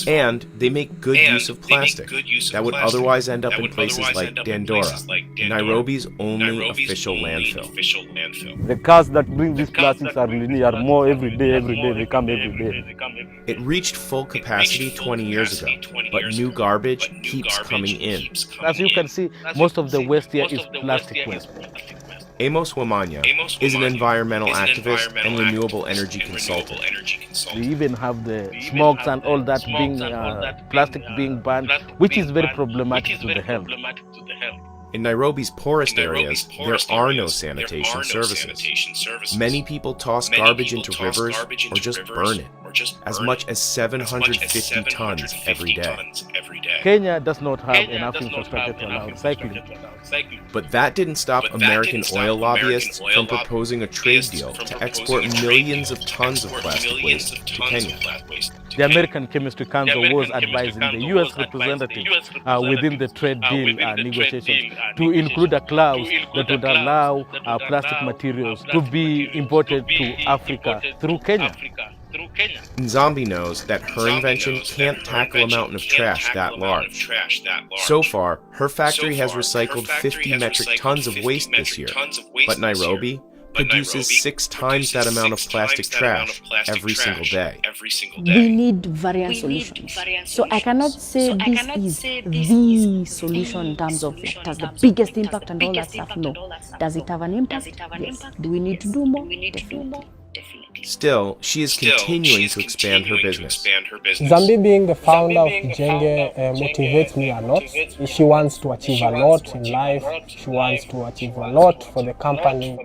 And they make good use of plastic that would otherwise end up in places like Dandora, Nairobi's only official landfill. The cars that bring these plastics are more every day, they come every day. It reached full capacity 20 years ago, but new garbage keeps coming in. As you can see, most of the waste here is plastic waste. Amos Wamanya is an environmental activist and renewable energy consultant. We even have the smokes and all that being plastic being banned, which is very problematic to the health. In Nairobi's poorest areas, there are no sanitation services. Many people toss garbage into rivers or just burn it. as much as 750 tons every day. Kenya does not have enough infrastructure to allow recycling. But that didn't stop American oil lobbyists from proposing a trade deal to export millions of tons of plastic waste to Kenya. The American Chemistry Council was advising the U.S. representative within the trade deal negotiations to include a clause that would allow plastic materials to be imported to Africa through Kenya. Nzambi knows that her invention can't tackle a mountain of trash that large. So far, her factory has recycled 50 metric tons of waste this year, but Nairobi produces 6 times that amount of plastic trash every single day. We need variant solutions. So I cannot say this is the solution in terms of it has the biggest impact and all that stuff. No. Does it have an impact? Yes. Do we need to do more? Definitely. Still, she is continuing to expand her business. Nzambi being the founder of Jenge motivates me a lot. She wants to achieve a lot in life. She wants to achieve a lot for the company.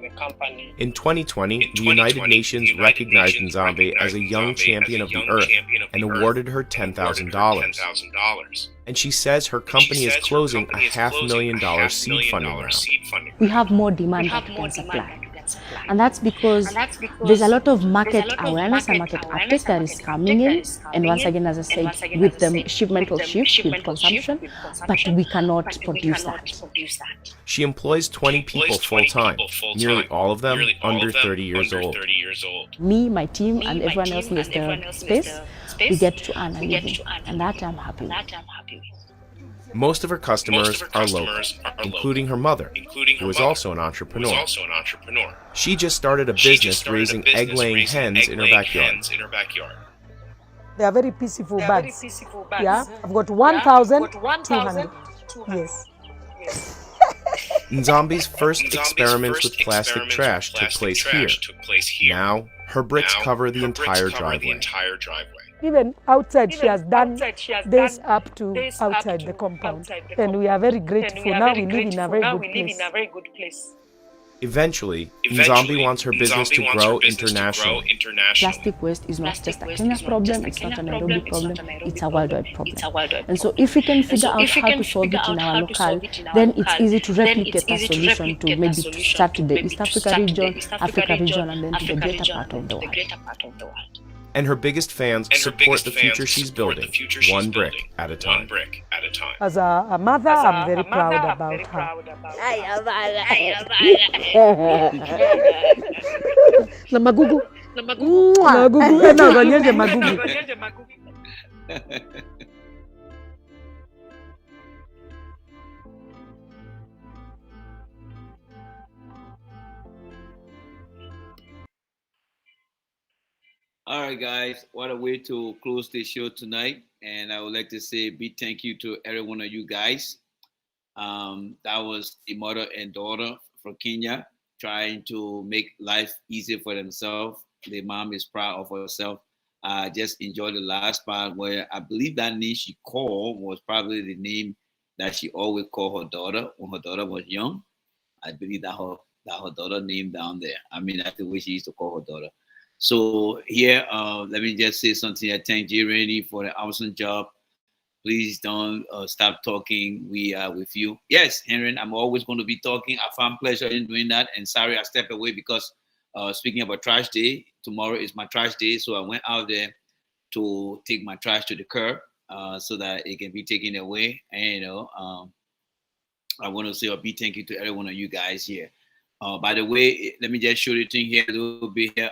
In 2020, the United Nations recognized Nzambi as a young champion of the earth and awarded her $10,000. And she says her company is closing a $500,000 seed funding round. We have more demand than we can supply. And that's because there's a lot of market awareness and market uptake that is coming in. And once again, as I said, with the shipment will shift with consumption, but we cannot produce that. She employs 20 people full-time, nearly all of them under 30 years old. Me, my team, and everyone else in the space, we get to earn a living, and that I'm happy with. Most of her customers are local, including her mother, who is also an entrepreneur. She just started a business raising egg-laying hens in her backyard. They are very peaceful birds. Yeah, I've got 1,200. Yes. Nzambi's first experiments with plastic trash took place here. Now, her bricks cover the entire driveway. Even outside, she has done this up to outside the compound. And we are very grateful. Now we live in a very good place. Eventually, Nzambi wants her business to grow internationally. Plastic waste is not just a Kenya problem, it's not a Nairobi problem, it's a worldwide problem. And so if we can figure out how to solve it in our local, then it's easy to replicate a solution to maybe to start to the East Africa region, Africa region, and then to the greater part of the world. And her biggest fans support the future she's building, one brick at a time. As a mother, I'm very proud about her. Na magugu. Magugu. Na ganyeze magugu. All right, guys, what a way to close the show tonight. And I would like to say a big thank you to every one of you guys. That was the mother and daughter from Kenya trying to make life easier for themselves. The mom is proud of herself. Just enjoy the last part where I believe that name she called was probably the name that she always called her daughter when her daughter was young. I believe that her daughter name down there. I mean, that's the way she used to call her daughter. So here, let me just say something. I thank J. Randy for the awesome job. Please don't stop talking. We are with you. Yes, Henry, I'm always going to be talking. I found pleasure in doing that. And sorry, I stepped away because speaking about trash day, tomorrow is my trash day. So I went out there to take my trash to the curb so that it can be taken away. And, I want to say a big thank you to every one of you guys here. By the way, let me just show you the thing here a little bit here.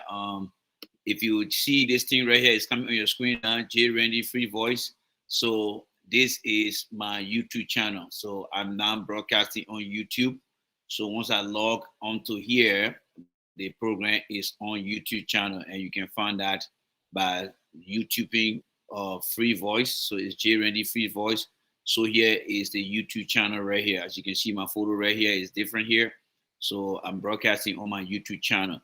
If you see this thing right here, it's coming on your screen now, J. Randy Free Voice. So this is my YouTube channel. So I'm now broadcasting on YouTube. So once I log onto here, the program is on YouTube channel, and you can find that by YouTubing Free Voice. So it's J. Randy Free Voice. So here is the YouTube channel right here. As you can see, my photo right here is different here. So I'm broadcasting on my YouTube channel.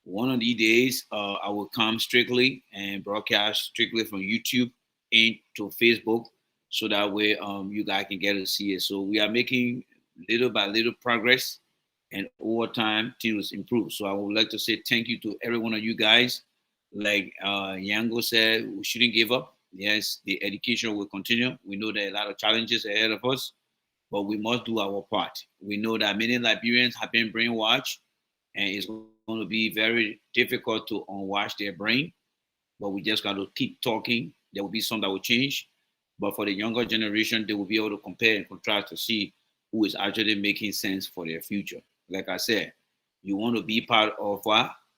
One of these days, I will come strictly and broadcast strictly from YouTube into Facebook, so that way you guys can get to see it. So we are making little by little progress, and over time things improve. So I would like to say thank you to every one of you guys. like Yango said, we shouldn't give up. Yes, the education will continue. We know there are a lot of challenges ahead of us, but we must do our part. We know that many Liberians have been brainwashed, and it's going to be very difficult to unwash their brain. But we just got to keep talking. There will be some that will change. But for the younger generation, they will be able to compare and contrast to see who is actually making sense for their future. Like I said, you want to be part of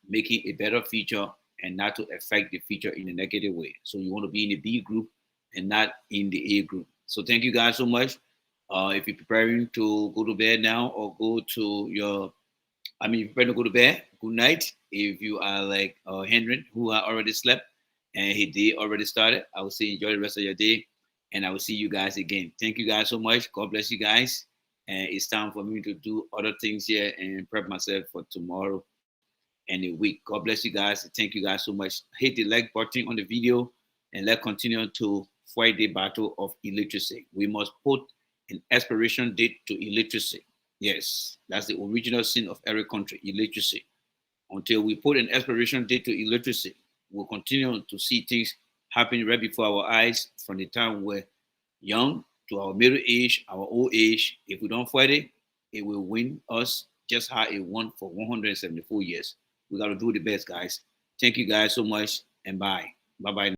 making a better future and not to affect the future in a negative way. So you want to be in the B group and not in the A group. So thank you guys so much. If you're preparing to go to bed now or go to your, if you're preparing to go to bed, good night. If you are like Henry, who already slept and his day already started, I will say enjoy the rest of your day. And I will see you guys again. Thank you guys so much. God bless you guys. And it's time for me to do other things here and prep myself for tomorrow and a week. God bless you guys. Thank you guys so much. Hit the like button on the video and let's continue to fight the battle of illiteracy. We must put an expiration date to illiteracy. Yes, that's the original sin of every country, illiteracy. Until we put an expiration date to illiteracy, we'll continue to see things happening right before our eyes from the time we're young to our middle age, our old age. If we don't fight it, it will win us just how it won for 174 years. We got to do the best, guys. Thank you guys so much, and bye. Bye-bye.